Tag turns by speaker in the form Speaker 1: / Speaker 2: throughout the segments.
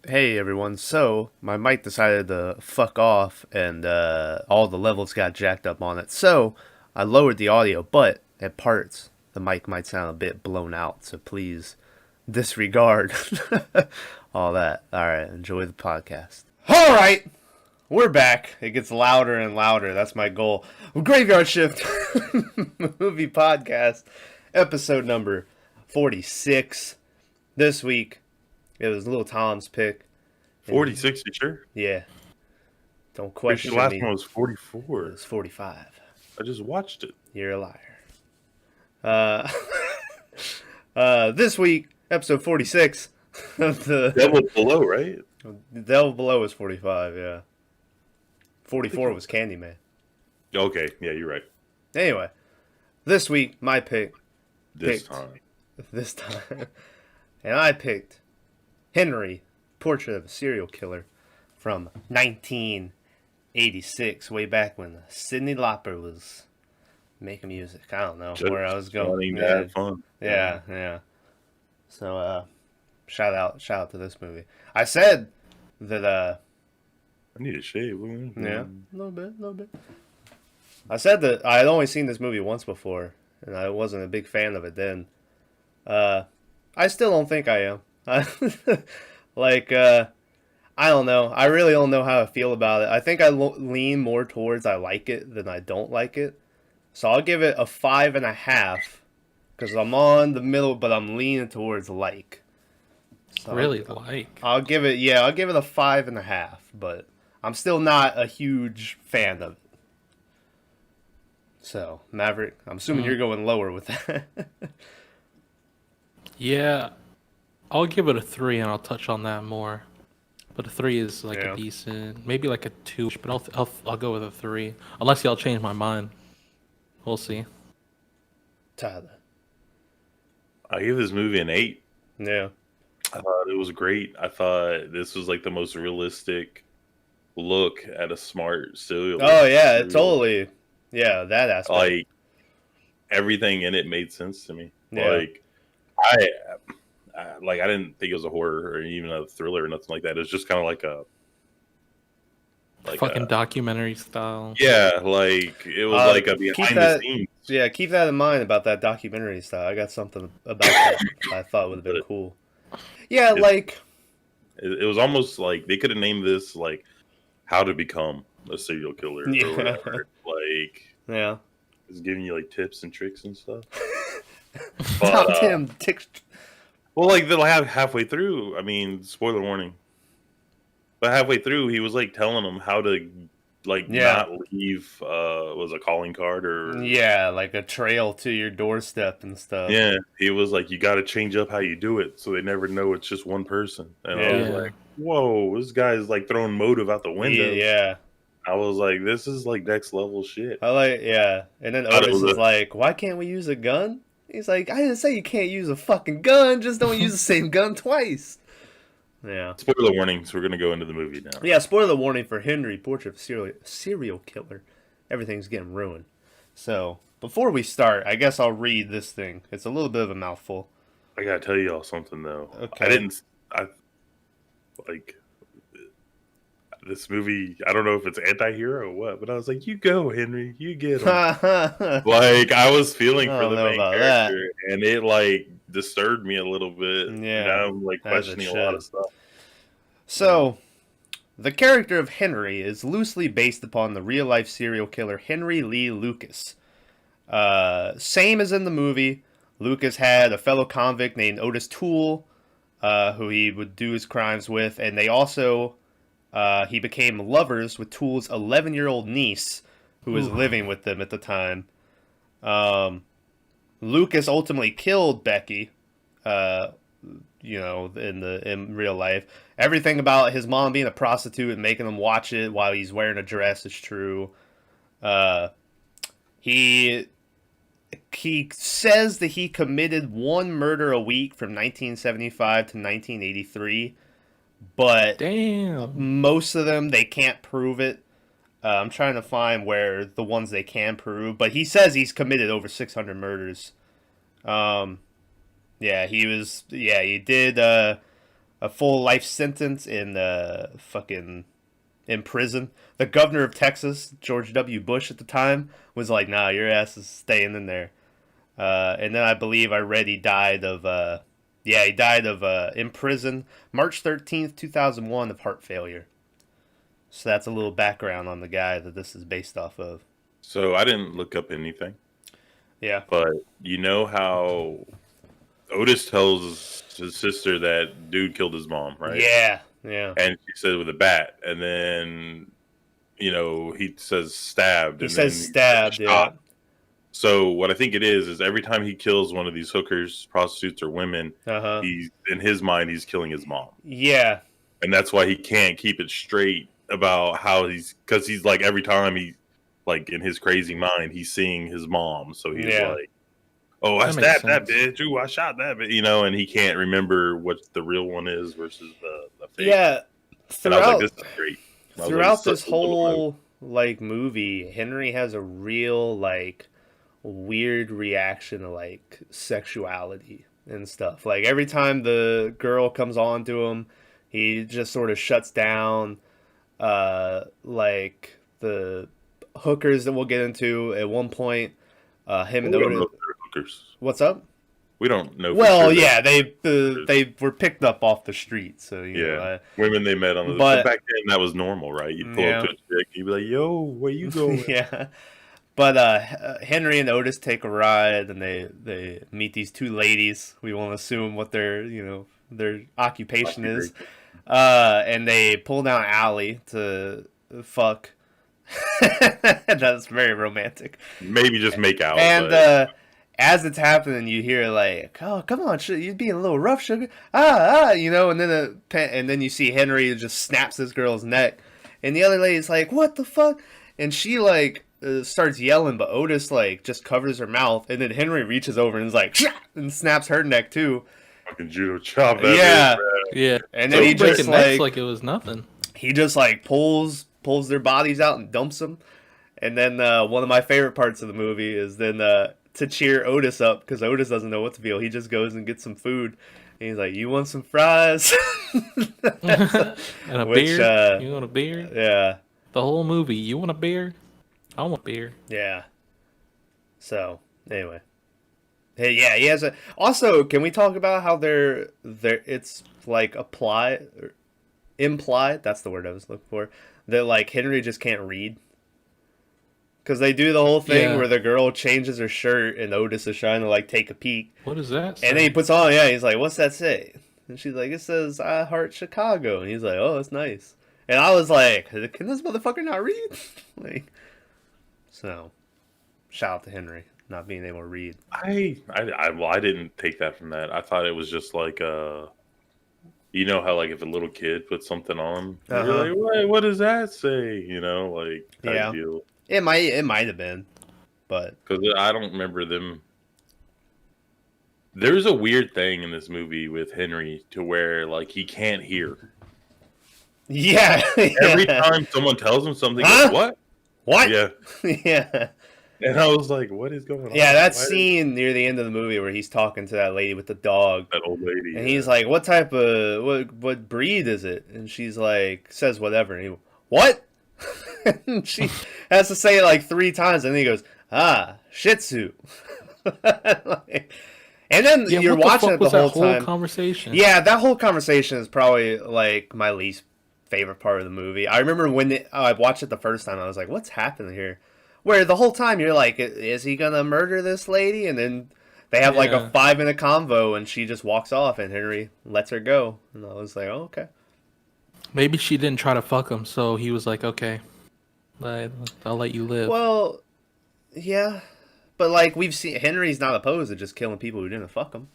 Speaker 1: Hey everyone, so my mic decided to fuck off and all the levels got jacked up on it. So I lowered the audio, but at parts the mic might sound a bit blown out, so please disregard all that. Alright, enjoy the podcast. Alright, we're back. It gets louder and louder. That's my goal. Graveyard Shift Movie Podcast, episode number 46. This week, it was Little Tom's pick.
Speaker 2: 46, you sure?
Speaker 1: Yeah. Don't
Speaker 2: Pretty
Speaker 1: question
Speaker 2: sure the last
Speaker 1: me.
Speaker 2: one was 44.
Speaker 1: It's 45.
Speaker 2: I just watched it.
Speaker 1: You're a liar. This week, episode 46 of the
Speaker 2: Devil Below, right?
Speaker 1: Devil Below is 45, yeah. 44 was Candyman.
Speaker 2: Okay, yeah, you're right.
Speaker 1: Anyway, this week, my pick.
Speaker 2: This
Speaker 1: Picked.
Speaker 2: time.
Speaker 1: This time. And I picked Henry, Portrait of a Serial Killer from 1986, way back when Cyndi Lauper was making music. I don't know
Speaker 2: Just
Speaker 1: where I was going.
Speaker 2: wanting to have fun.
Speaker 1: Yeah. So, shout out to this movie. I said that,
Speaker 2: I need a shave.
Speaker 1: yeah, a little bit. I said that I had only seen this movie once before, and I wasn't a big fan of it then. I still don't think I am. I don't know. I really don't know how I feel about it. I think I lean more towards I like it than I don't like it. So I'll give it a 5.5 because I'm on the middle, but I'm leaning towards like. So
Speaker 3: Really
Speaker 1: I'll,
Speaker 3: like.
Speaker 1: I'll give it a 5.5, but I'm still not a huge fan of it. So Maverick, I'm assuming you're going lower with that.
Speaker 3: Yeah, I'll give it a 3 and I'll touch on that more. But a 3 is like
Speaker 1: Yeah.
Speaker 3: a decent, maybe like a 2, but I'll go with a 3. Unless y'all change my mind. We'll see.
Speaker 1: Tyler.
Speaker 2: I gave this movie an 8.
Speaker 1: Yeah.
Speaker 2: I thought it was great. I thought this was like the most realistic look at a smart serial.
Speaker 1: Oh yeah, totally. Yeah, that aspect.
Speaker 2: Like, everything in it made sense to me.
Speaker 1: Yeah.
Speaker 2: Like, I didn't think it was a horror or even a thriller or nothing like that. It was just kind of like a
Speaker 3: Fucking documentary style.
Speaker 2: yeah, like it was like a behind the scenes.
Speaker 1: Yeah, keep that in mind about that documentary style. I got something about that I thought would have been cool. Yeah,
Speaker 2: it was almost like they could have named this like "How to Become a Serial Killer"
Speaker 1: Yeah.
Speaker 2: or whatever. Like,
Speaker 1: yeah.
Speaker 2: it's giving you like tips and tricks and stuff.
Speaker 1: Top
Speaker 2: But
Speaker 1: 10 ticks.
Speaker 2: well, like they'll have halfway through. I mean, spoiler warning. But halfway through, he was like telling them how to like not leave was a calling card or
Speaker 1: Yeah, like a trail to your doorstep and stuff.
Speaker 2: yeah. He was like, you got to change up how you do it so they never know it's just one person. And I was
Speaker 3: Yeah.
Speaker 2: like, whoa, this guy's like throwing motive out the window.
Speaker 1: Yeah.
Speaker 2: I was like, this is like next level shit.
Speaker 1: And then
Speaker 2: Thought it
Speaker 1: Otis
Speaker 2: was
Speaker 1: is like, why can't we use a gun? He's like, I didn't say you can't use a fucking gun, just don't use the same gun twice. Yeah.
Speaker 2: Spoiler warning, so we're gonna go into the movie now.
Speaker 1: Yeah, spoiler warning for Henry, Portrait of a Serial Killer. Everything's getting ruined. So, before we start, I guess I'll read this thing. It's a little bit of a mouthful.
Speaker 2: I gotta tell y'all something though.
Speaker 1: Okay.
Speaker 2: I like this movie. I don't know if it's anti-hero or what, but I was like, you go, Henry, you get him. Like, I was feeling
Speaker 1: I
Speaker 2: for
Speaker 1: don't
Speaker 2: the
Speaker 1: know
Speaker 2: main
Speaker 1: about
Speaker 2: character, and it like disturbed me a little bit.
Speaker 1: Yeah,
Speaker 2: Now I'm like
Speaker 1: as it
Speaker 2: questioning a lot of
Speaker 1: should.
Speaker 2: stuff.
Speaker 1: So, the character of Henry is loosely based upon the real-life serial killer Henry Lee Lucas. Same as in the movie, Lucas had a fellow convict named Otis Toole, who he would do his crimes with, and they also he became lovers with Toole's 11-year-old niece, who was living with them at the time. Lucas ultimately killed Becky, in real life. Everything about his mom being a prostitute and making him watch it while he's wearing a dress is true. He says that he committed one murder a week from 1975 to 1983, but
Speaker 3: Damn.
Speaker 1: most of them they can't prove it. I'm trying to find where the ones they can prove, but he says he's committed over 600 murders. Yeah, he did a full life sentence in fucking in prison. The governor of Texas, George W. Bush at the time, was like, "Nah, your ass is staying in there." And then I believe I read he died of he died of in prison March 13th, 2001 of heart failure. So that's a little background on the guy that this is based off of.
Speaker 2: So I didn't look up anything,
Speaker 1: Yeah.
Speaker 2: but you know how Otis tells his sister that dude killed his mom, right?
Speaker 1: Yeah. Yeah.
Speaker 2: And she said with a bat, and then he says stabbed,
Speaker 1: He
Speaker 2: and
Speaker 1: says
Speaker 2: then
Speaker 1: stabbed, yeah.
Speaker 2: shot. So what I think it is every time he kills one of these hookers, prostitutes, or women, he's in his mind he's killing his mom.
Speaker 1: Yeah.
Speaker 2: And that's why he can't keep it straight about how because he's like every time he like in his crazy mind he's seeing his mom, so he's like, oh, I stabbed that bitch, ooh, I shot that bitch, and he can't remember what the real one is versus the fake.
Speaker 1: Yeah.
Speaker 2: And I was like, this is great.
Speaker 1: Throughout this whole like movie, Henry has a real like weird reaction to like sexuality and stuff. Like every time the girl comes on to him, he just sort of shuts down. Like the hookers that we'll get into at one point. Him and Otis.
Speaker 2: Hookers.
Speaker 1: What's up?
Speaker 2: We don't know.
Speaker 1: Well, yeah, they were picked up off the street, so you know,
Speaker 2: women they met on the. But back then that was normal, right? You pull up to a chick, you'd be like, "Yo, where you going?"
Speaker 1: Yeah. But Henry and Otis take a ride, and they meet these two ladies. We won't assume what their occupation is. And they pull down an alley to fuck. That's very romantic.
Speaker 2: Maybe just make out.
Speaker 1: And as it's happening, you hear like, "Oh, come on, you're being a little rough, sugar." And then you see Henry just snaps this girl's neck, and the other lady's like, "What the fuck?" And she like starts yelling, but Otis like just covers her mouth, and then Henry reaches over and is like, "Shah!" and snaps her neck too.
Speaker 2: Fucking judo chop that.
Speaker 3: Yeah.
Speaker 1: And then he just
Speaker 3: like it was nothing.
Speaker 1: He just like pulls their bodies out and dumps them. And then one of my favorite parts of the movie is then to cheer Otis up, because Otis doesn't know what to feel. He just goes and gets some food. And he's like, "You want some fries?"
Speaker 3: And a beer? You want a beer?
Speaker 1: Yeah.
Speaker 3: The whole movie. You want a beer? I want beer.
Speaker 1: Yeah. So, anyway. Hey, yeah, he has a... Also, can we talk about how it's like implied, that's the word I was looking for, that like Henry just can't read? Because they do the whole thing where the girl changes her shirt and Otis is trying to like take a peek.
Speaker 3: What is that say?
Speaker 1: And then he puts on, he's like, "What's that say?" And she's like, "It says, I heart Chicago." And he's like, "Oh, that's nice." And I was like, can this motherfucker not read? Like, so, shout out to Henry not being able to read.
Speaker 2: I didn't take that from that. I thought it was just like you know how like if a little kid puts something on, you're like, what does that say? Type deal.
Speaker 1: It might have been, but
Speaker 2: because I don't remember them. There's a weird thing in this movie with Henry to where like he can't hear.
Speaker 1: Yeah.
Speaker 2: Every time someone tells him something, he goes, "What?
Speaker 1: What?"
Speaker 2: Yeah.
Speaker 1: Yeah.
Speaker 2: And I was like, "What is going on?"
Speaker 1: Yeah, that scene near the end of the movie where he's talking to that lady with the dog.
Speaker 2: That old lady.
Speaker 1: And he's like, "What type of what breed is it?" And she's like, says whatever. And he, "What?" And she has to say it like 3 times, and then he goes, Shih Tzu. And then you're watching it the whole time.
Speaker 3: Conversation?
Speaker 1: Yeah, that whole conversation is probably like my least favorite part of the movie. I remember when I watched it the first time, I was like, "What's happening here?" Where the whole time you're like, "Is he gonna murder this lady?" And then they have like a 5-minute convo, and she just walks off, and Henry lets her go. And I was like, "Oh, okay."
Speaker 3: Maybe she didn't try to fuck him, so he was like, "Okay, I'll let you live."
Speaker 1: Well, yeah, but like we've seen, Henry's not opposed to just killing people who didn't fuck him.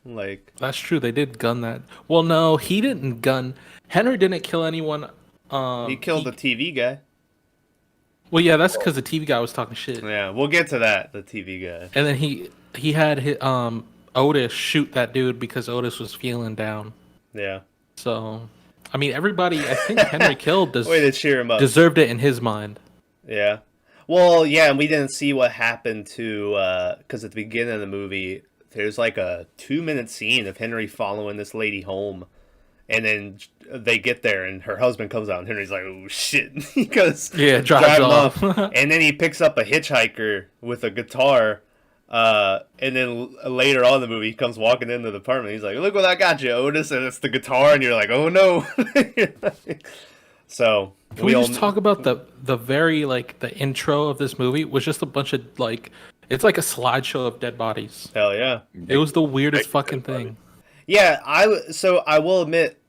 Speaker 1: Like,
Speaker 3: that's true. They did gun that. Well, no, he didn't gun. Henry didn't kill anyone.
Speaker 1: He killed the TV guy.
Speaker 3: Well, yeah, that's because the TV guy was talking shit.
Speaker 1: Yeah, we'll get to that. The TV guy.
Speaker 3: And then he had Otis shoot that dude because Otis was feeling down.
Speaker 1: Yeah.
Speaker 3: So, I mean, everybody I think Henry killed
Speaker 1: way to cheer him up.
Speaker 3: Deserved it in his mind.
Speaker 1: Yeah. Well, yeah, and we didn't see what happened to because at the beginning of the movie, there's like a 2-minute scene of Henry following this lady home, And then they get there, and her husband comes out, and Henry's like, "Oh shit!" He goes,
Speaker 3: Yeah,
Speaker 1: drive
Speaker 3: drives
Speaker 1: him
Speaker 3: off.
Speaker 1: and then he picks up a hitchhiker with a guitar. And then later on in the movie, he comes walking into the apartment. He's like, "Look what I got you, Otis," and it's the guitar, and you're like, "Oh no!" So
Speaker 3: Can we just talk about the very like the intro of this movie was just a bunch of like it's like a slideshow of dead bodies.
Speaker 1: Hell yeah,
Speaker 3: It was the weirdest fucking thing.
Speaker 1: yeah. So I will admit,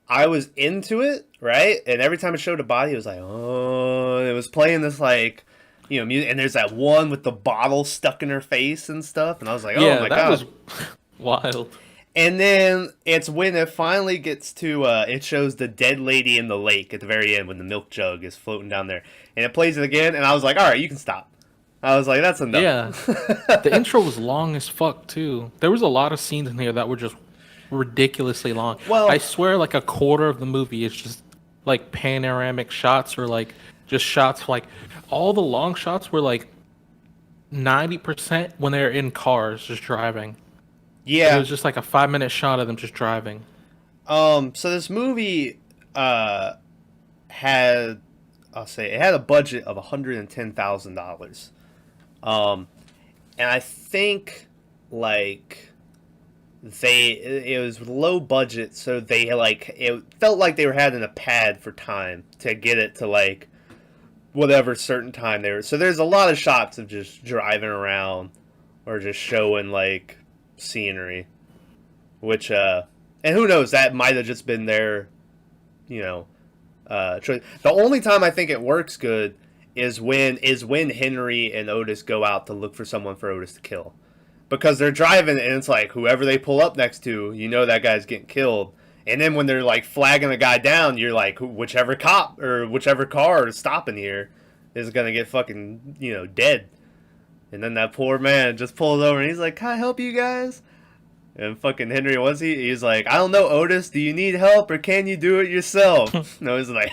Speaker 1: I was into it, right? And every time it showed a body, it was like, oh, and it was playing this like, music. And there's that one with the bottle stuck in her face and stuff. And I was like, oh
Speaker 3: Yeah,
Speaker 1: my
Speaker 3: that
Speaker 1: god,
Speaker 3: was wild.
Speaker 1: And then it's when it finally gets to, it shows the dead lady in the lake at the very end when the milk jug is floating down there. And it plays it again, and I was like, all right, you can stop. I was like, that's enough.
Speaker 3: Yeah. The intro was long as fuck, too. There was a lot of scenes in here that were just ridiculously long.
Speaker 1: Well,
Speaker 3: I swear, like, a quarter of the movie is just, like, panoramic shots or, like, just shots. Like, all the long shots were, like, 90% when they're in cars just driving.
Speaker 1: yeah.
Speaker 3: It was just, like, a 5-minute shot of them just driving.
Speaker 1: So this movie had, it had a budget of $110,000. And I think like it was low budget, so they like it felt like they were having a pad for time to get it to like whatever certain time they were. So there's a lot of shots of just driving around or just showing like scenery, which and who knows, that might have just been their, you know, choice. The only time I think it works good is when Henry and Otis go out to look for someone for Otis to kill. Because they're driving and it's like whoever they pull up next to, that guy's getting killed. And then when they're like flagging a guy down, you're like, whichever cop or whichever car is stopping here is gonna get fucking, dead. And then that poor man just pulls over and he's like, "Can I help you guys?" And fucking Henry, he's like, "I don't know, Otis, do you need help or can you do it yourself?" No, he's like,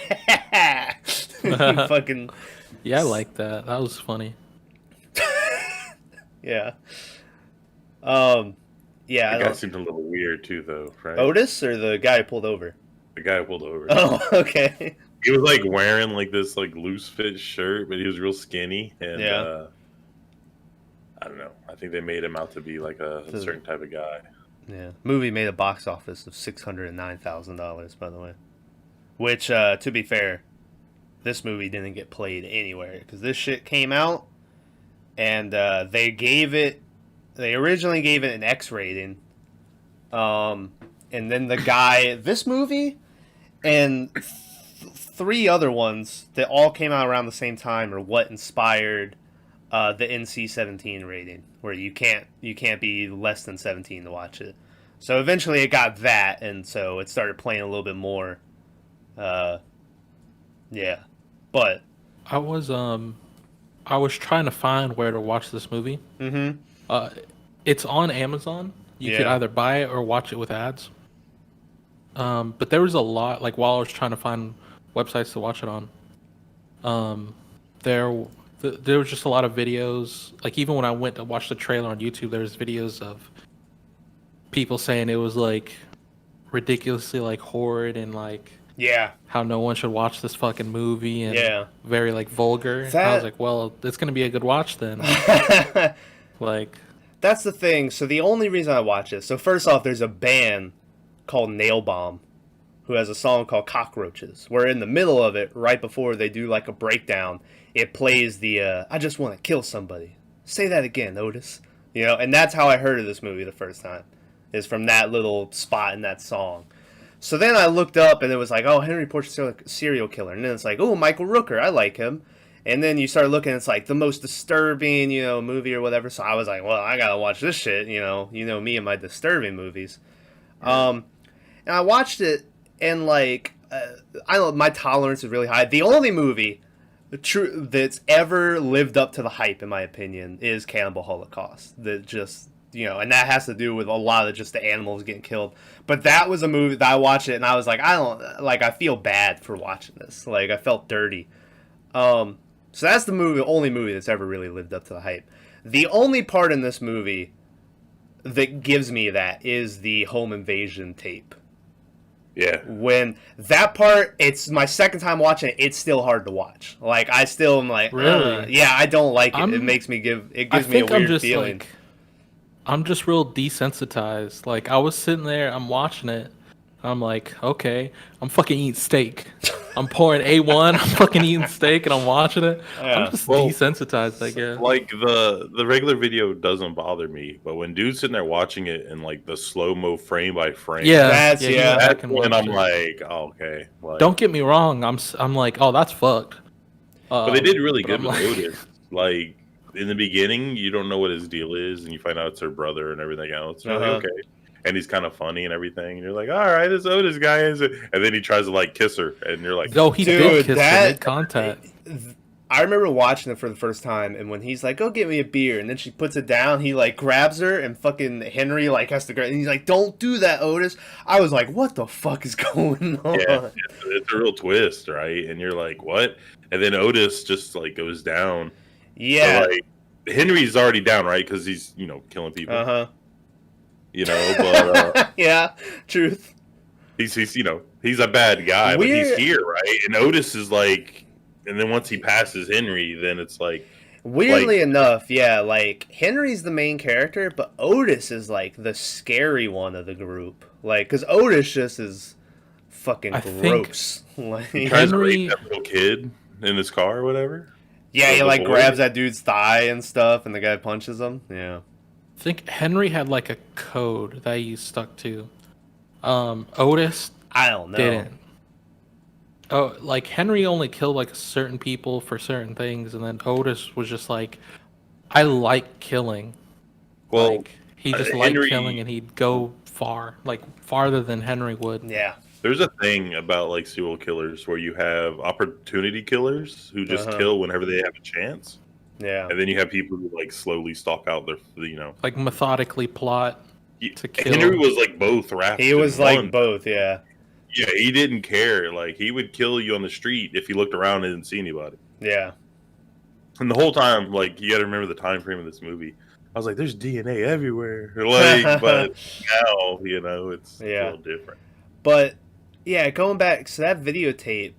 Speaker 1: fucking.
Speaker 3: Yeah, I like that. That was funny.
Speaker 1: Yeah. Yeah.
Speaker 2: That guy seemed a little weird too, though, right?
Speaker 1: Otis or the guy who pulled over?
Speaker 2: The guy who pulled over.
Speaker 1: Oh, okay.
Speaker 2: He was like wearing like this like loose fit shirt, but he was real skinny, and
Speaker 1: Yeah.
Speaker 2: I don't know. I think they made him out to be like a certain type of guy.
Speaker 1: Yeah. Movie made a box office of $609,000, by the way. Which, to be fair, this movie didn't get played anywhere because this shit came out, and they originally gave it an X rating. And then this movie and three other ones that all came out around the same time are what inspired the NC-17 rating, where you can't be less than 17 to watch it. So eventually it got that, and so it started playing a little bit more. Yeah, but
Speaker 3: I was trying to find where to watch this movie.
Speaker 1: mm-hmm.
Speaker 3: It's on Amazon. You could
Speaker 1: Yeah.
Speaker 3: either buy it or watch it with ads. But there was a lot, like while I was trying to find websites to watch it on, there was just a lot of videos. Like even when I went to watch the trailer on YouTube, there's videos of people saying it was like ridiculously like horrid and like
Speaker 1: Yeah,
Speaker 3: how no one should watch this fucking movie and
Speaker 1: Yeah.
Speaker 3: very like vulgar.
Speaker 1: That-
Speaker 3: I was like, well, it's gonna be a good watch then. Like,
Speaker 1: that's the thing. So the only reason I watch it, so first off, there's a band called Nail Bomb who has a song called Cockroaches, where in the middle of it, right before they do like a breakdown, it plays the "I just want to kill somebody. Say that again, Otis." And that's how I heard of this movie the first time, is from that little spot in that song. So then I looked up and it was like, oh, Henry Portrait serial killer, and then it's like, oh, Michael Rooker, I like him. And then you start looking, it's like the most disturbing, movie or whatever. So I was like, well, I gotta watch this shit, me and my disturbing movies. And I watched it, and like, I don't know, my tolerance is really high. The only movie that's ever lived up to the hype, in my opinion, is Cannibal Holocaust. That just, and that has to do with a lot of just the animals getting killed. But that was a movie that I watched it, and I was like, I feel bad for watching this. Like, I felt dirty. So that's the only movie that's ever really lived up to the hype. The only part in this movie that gives me that is the home invasion tape.
Speaker 2: Yeah.
Speaker 1: When that part, it's my second time watching it. It's still hard to watch. Like I still am like,
Speaker 3: Really?
Speaker 1: yeah, I don't like it. It
Speaker 3: I'm.
Speaker 1: makes me
Speaker 3: I
Speaker 1: gives me a
Speaker 3: think I'm
Speaker 1: weird
Speaker 3: just
Speaker 1: feeling.
Speaker 3: like. I'm just real desensitized. Like I was sitting there, I'm watching it. I'm like, okay, I'm fucking eating steak. I'm pouring A1. I'm fucking eating steak, and I'm watching it. I'm
Speaker 1: Yeah.
Speaker 3: just
Speaker 2: Well,
Speaker 3: desensitized, I guess.
Speaker 2: like the regular video doesn't bother me, but when dude's sitting there watching it in like the slow mo frame by frame,
Speaker 3: Yeah,
Speaker 1: He
Speaker 3: went
Speaker 1: went
Speaker 3: back
Speaker 2: that's
Speaker 3: and
Speaker 2: when
Speaker 3: watched
Speaker 2: I'm
Speaker 3: it.
Speaker 2: like, oh, okay. Like,
Speaker 3: Don't get me wrong. I'm like, oh, that's fucked.
Speaker 2: but they did really
Speaker 3: But
Speaker 2: good
Speaker 3: I'm
Speaker 2: with
Speaker 3: like,
Speaker 2: Otis. Like in the beginning, you don't know what his deal is, and you find out it's her brother and everything else. You're like, okay, and he's kind of funny and everything. And you're like, all right, this Otis guy is it? And then he tries to like kiss her, and you're like,
Speaker 3: no, he did
Speaker 1: Dude,
Speaker 3: kiss her mid contact.
Speaker 1: I remember watching it for the first time, and when he's like, "Go get me a beer," and then she puts it down, he like grabs her, and fucking Henry like has to grab, and he's like, "Don't do that, Otis." I was like, "What the fuck is going on?"
Speaker 2: yeah, it's a real twist, right? And you're like, what? And then Otis just like goes down.
Speaker 1: Yeah.
Speaker 2: So, like Henry's already down, right? Because he's killing people.
Speaker 1: Uh-huh.
Speaker 2: But
Speaker 1: Yeah. Truth.
Speaker 2: he's he's a bad guy, but he's
Speaker 1: Weird.
Speaker 2: here, right? And Otis is like, and then once he passes Henry, then it's like,
Speaker 1: Weirdly enough, yeah, like Henry's the main character, but Otis is like the scary one of the group. Like, because Otis just is fucking
Speaker 3: I think
Speaker 1: gross. Like,
Speaker 2: he tries to
Speaker 3: Henry-
Speaker 2: rape that little kid in his car or whatever.
Speaker 1: yeah, he
Speaker 2: the
Speaker 1: like
Speaker 2: boy.
Speaker 1: grabs that dude's thigh and stuff, and the guy punches him. Yeah.
Speaker 3: I think Henry had like a code that he stuck to. Otis
Speaker 1: I don't know.
Speaker 3: didn't. Oh, like Henry only killed like certain people for certain things, and then Otis was just like, I like killing.
Speaker 2: Well,
Speaker 3: Like he just liked
Speaker 2: Henry-
Speaker 3: killing, and he'd go far, like farther than Henry would.
Speaker 1: Yeah.
Speaker 2: there's a thing about like serial killers where you have opportunity killers who just kill whenever they have a chance,
Speaker 1: Yeah.
Speaker 2: and then you have people who like slowly stalk out their,
Speaker 3: Like methodically plot to kill.
Speaker 2: Henry was like both wrapped.
Speaker 1: He was
Speaker 2: in
Speaker 1: like
Speaker 2: one.
Speaker 1: both, yeah.
Speaker 2: Yeah, he didn't care. Like he would kill you on the street if he looked around and didn't see anybody.
Speaker 1: Yeah.
Speaker 2: And the whole time, like you got to remember the time frame of this movie. I was like, "There's DNA everywhere." Like, but now it's a little different.
Speaker 1: But yeah, going back, so that videotape,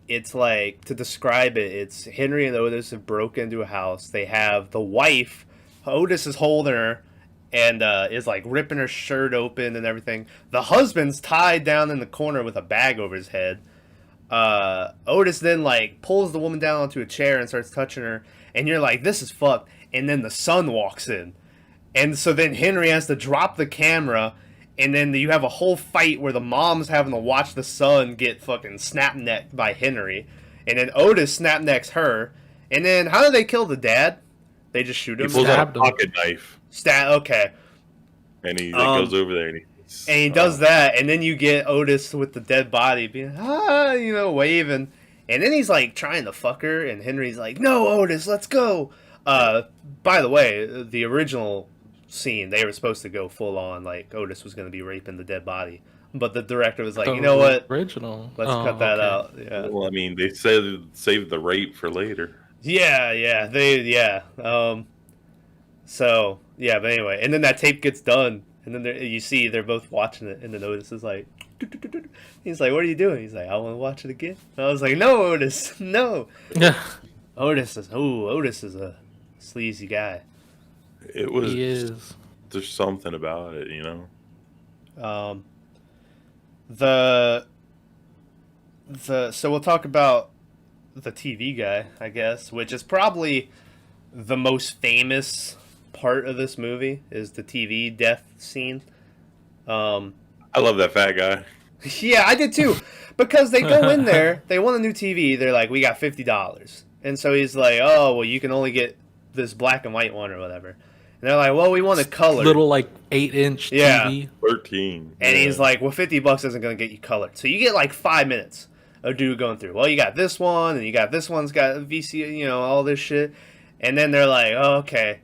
Speaker 1: it's like, to describe it, it's Henry and Otis have broken into a house. They have the wife, Otis is holding her, and is like ripping her shirt open and everything. The husband's tied down in the corner with a bag over his head. Otis then like pulls the woman down onto a chair and starts touching her, and you're like, this is fucked. And then the son walks in, and so then Henry has to drop the camera, and then you have a whole fight where the mom's having to watch the son get fucking snap-necked by Henry, and then Otis snap-necks her, and then how do they kill the dad? They just shoot him.
Speaker 2: He pulls out a
Speaker 3: Stabbed him.
Speaker 2: pocket knife
Speaker 1: Okay.
Speaker 2: and he like, goes over there and
Speaker 1: he does that, and then you get Otis with the dead body being waving, and then he's like trying to fuck her, and Henry's like, "No, Otis, let's go." By the way, the original scene, they were supposed to go full on, like Otis was going to be raping the dead body, but the director was like, "You know what?
Speaker 3: Original.
Speaker 1: Let's cut that out." Yeah.
Speaker 2: Well, I mean, they said save the rape for later.
Speaker 1: Yeah. So yeah, but anyway, and then that tape gets done, and then you see they're both watching it, and then Otis is like, he's like, "What are you doing?" He's like, "I want to watch it again." And I was like, "No, Otis, no."
Speaker 3: Yeah.
Speaker 1: Otis is a sleazy guy.
Speaker 2: It was.
Speaker 3: He is.
Speaker 2: There's something about it,
Speaker 1: So we'll talk about the TV guy, I guess, which is probably the most famous part of this movie, is the TV death scene.
Speaker 2: I love that fat guy.
Speaker 1: Yeah, I did too, because they go in there, they want a new TV, they're like, "We got $50. And so he's like, "Oh, well, you can only get this black and white one or whatever." And they're like, "Well, we want a color."
Speaker 3: Little like 8-inch
Speaker 1: Yeah.
Speaker 3: TV.
Speaker 2: 13.
Speaker 1: And he's like, "Well, $50 isn't going to get you colored." So you get like 5 minutes of dude going through. Well, you got this one, and you got this one's got VC, all this shit. And then they're like, "Oh, okay,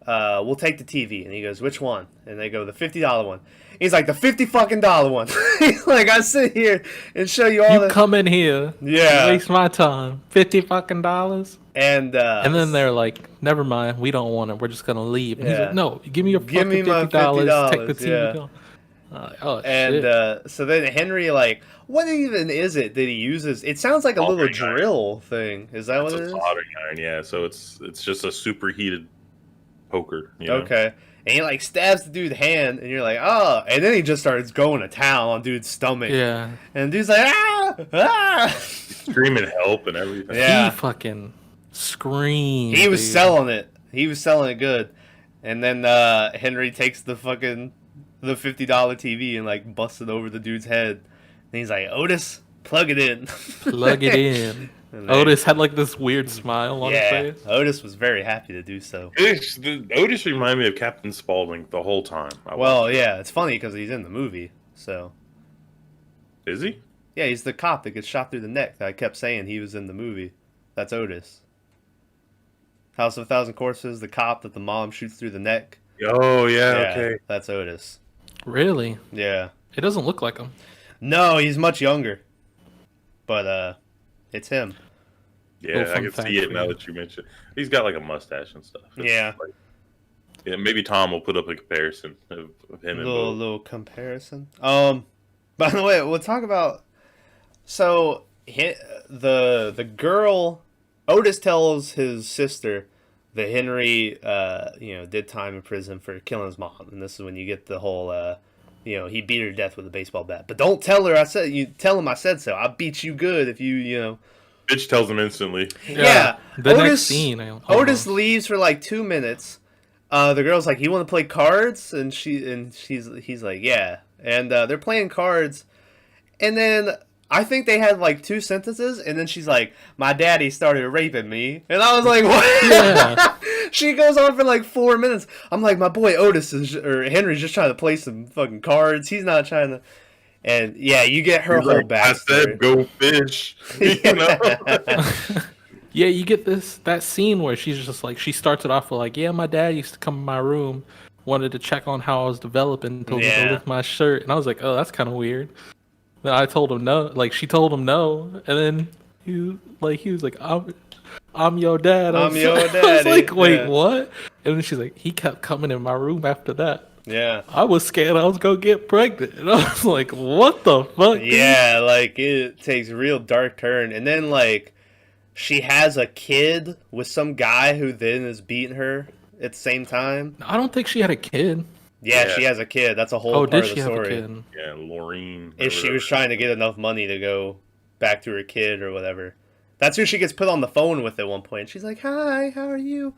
Speaker 1: we'll take the TV." And he goes, "Which one?" And they go, "The $50 one." He's like, "The $50 one." He's like, "I sit here and show you all
Speaker 3: You
Speaker 1: the
Speaker 3: come in here.
Speaker 1: Yeah.
Speaker 3: Waste my time. $50.
Speaker 1: And
Speaker 3: then they're like, never mind, we don't want it. We're just gonna leave. And he's
Speaker 1: Yeah.
Speaker 3: like, no, give me your
Speaker 1: Give me
Speaker 3: fucking
Speaker 1: my
Speaker 3: $50. Take the
Speaker 1: $50,
Speaker 3: TV.
Speaker 1: yeah.
Speaker 3: Go.
Speaker 1: And
Speaker 3: shit.
Speaker 1: so then Henry, like, what even is it that he uses? It sounds like a little
Speaker 2: Soldering
Speaker 1: drill thing. Is that
Speaker 2: It's
Speaker 1: what
Speaker 2: a
Speaker 1: it is?
Speaker 2: soldering iron, yeah. So it's just a superheated poker, you know.
Speaker 1: Okay. And he like stabs the dude's hand, and you're like, oh. And then he just starts going to town on dude's stomach.
Speaker 3: Yeah.
Speaker 1: And dude's like, ah, ah.
Speaker 2: Screaming help and everything.
Speaker 1: Yeah.
Speaker 3: He fucking screamed.
Speaker 1: He was
Speaker 3: dude.
Speaker 1: selling it. He was selling it good. And then Henry takes the $50 TV and like busts it over the dude's head. And he's like, Otis, plug it in.
Speaker 3: Plug it in.
Speaker 1: And
Speaker 3: Otis had like this weird smile on his face.
Speaker 1: Otis was very happy to do so.
Speaker 2: Otis reminded me of Captain Spaulding the whole time.
Speaker 1: Well, yeah, it's funny because he's in the movie. So
Speaker 2: Is he?
Speaker 1: yeah, he's the cop that gets shot through the neck. That I kept saying he was in the movie. That's Otis. House of a Thousand Corpses, the cop that the mom shoots through the neck.
Speaker 2: Oh, yeah, okay.
Speaker 1: That's Otis.
Speaker 3: Really?
Speaker 1: Yeah.
Speaker 3: It doesn't look like him.
Speaker 1: No, he's much younger. But it's him.
Speaker 2: Yeah,
Speaker 3: Little
Speaker 2: I
Speaker 3: fun
Speaker 2: can
Speaker 3: fact
Speaker 2: see it
Speaker 3: for
Speaker 2: now
Speaker 3: you.
Speaker 2: that you mentioned. He's got like a mustache and stuff. It's
Speaker 1: Yeah.
Speaker 2: like- yeah, maybe Tom will put up a comparison of him and Bo.
Speaker 1: Little comparison. By the way, we'll talk about. So the girl, Otis tells his sister that Henry, did time in prison for killing his mom, and this is when you get the whole, he beat her to death with a baseball bat. But don't tell her tell him I said so. I beat you good if you.
Speaker 2: Bitch tells him instantly.
Speaker 1: Yeah.
Speaker 3: The next
Speaker 1: Otis,
Speaker 3: scene.
Speaker 1: Otis leaves for like 2 minutes. The girl's like, "You want to play cards?" And he's like, "Yeah." And they're playing cards, and then I think they had like 2 sentences, and then she's like, "My daddy started raping me," and I was like, "What?"
Speaker 3: Yeah.
Speaker 1: She goes on for like 4 minutes. I'm like, my boy Otis or Henry's just trying to play some fucking cards. He's not trying to. And yeah, you get her
Speaker 2: He's
Speaker 1: whole
Speaker 2: like, I
Speaker 1: backstory.
Speaker 2: said go fish. You know?
Speaker 3: Yeah, you get that scene where she's just like, she starts it off with like, yeah, my dad used to come in my room, wanted to check on how I was developing, told me to lift my shirt, and I was like, oh, that's kind of weird. Then I told him no, like she told him no, and then he was like, I'm your dad.
Speaker 1: I'm your
Speaker 3: I was
Speaker 1: daddy.
Speaker 3: like, wait,
Speaker 1: Yeah.
Speaker 3: what? And then she's like, he kept coming in my room after that.
Speaker 1: Yeah.
Speaker 3: I was scared I was gonna get pregnant, and I was like, what the fuck? dude?
Speaker 1: Yeah, like it takes a real dark turn, and then like she has a kid with some guy who then is beating her at the same time.
Speaker 3: I don't think she had a kid.
Speaker 1: Yeah,
Speaker 2: Yeah.
Speaker 1: she has a kid. That's a whole
Speaker 3: Oh,
Speaker 1: part
Speaker 3: did
Speaker 1: of the
Speaker 3: she have a
Speaker 1: story.
Speaker 3: kid?
Speaker 2: Yeah, Laureen.
Speaker 1: Is she was trying to get enough money to go back to her kid or whatever. That's who she gets put on the phone with at one point. She's like, "Hi, how are you?"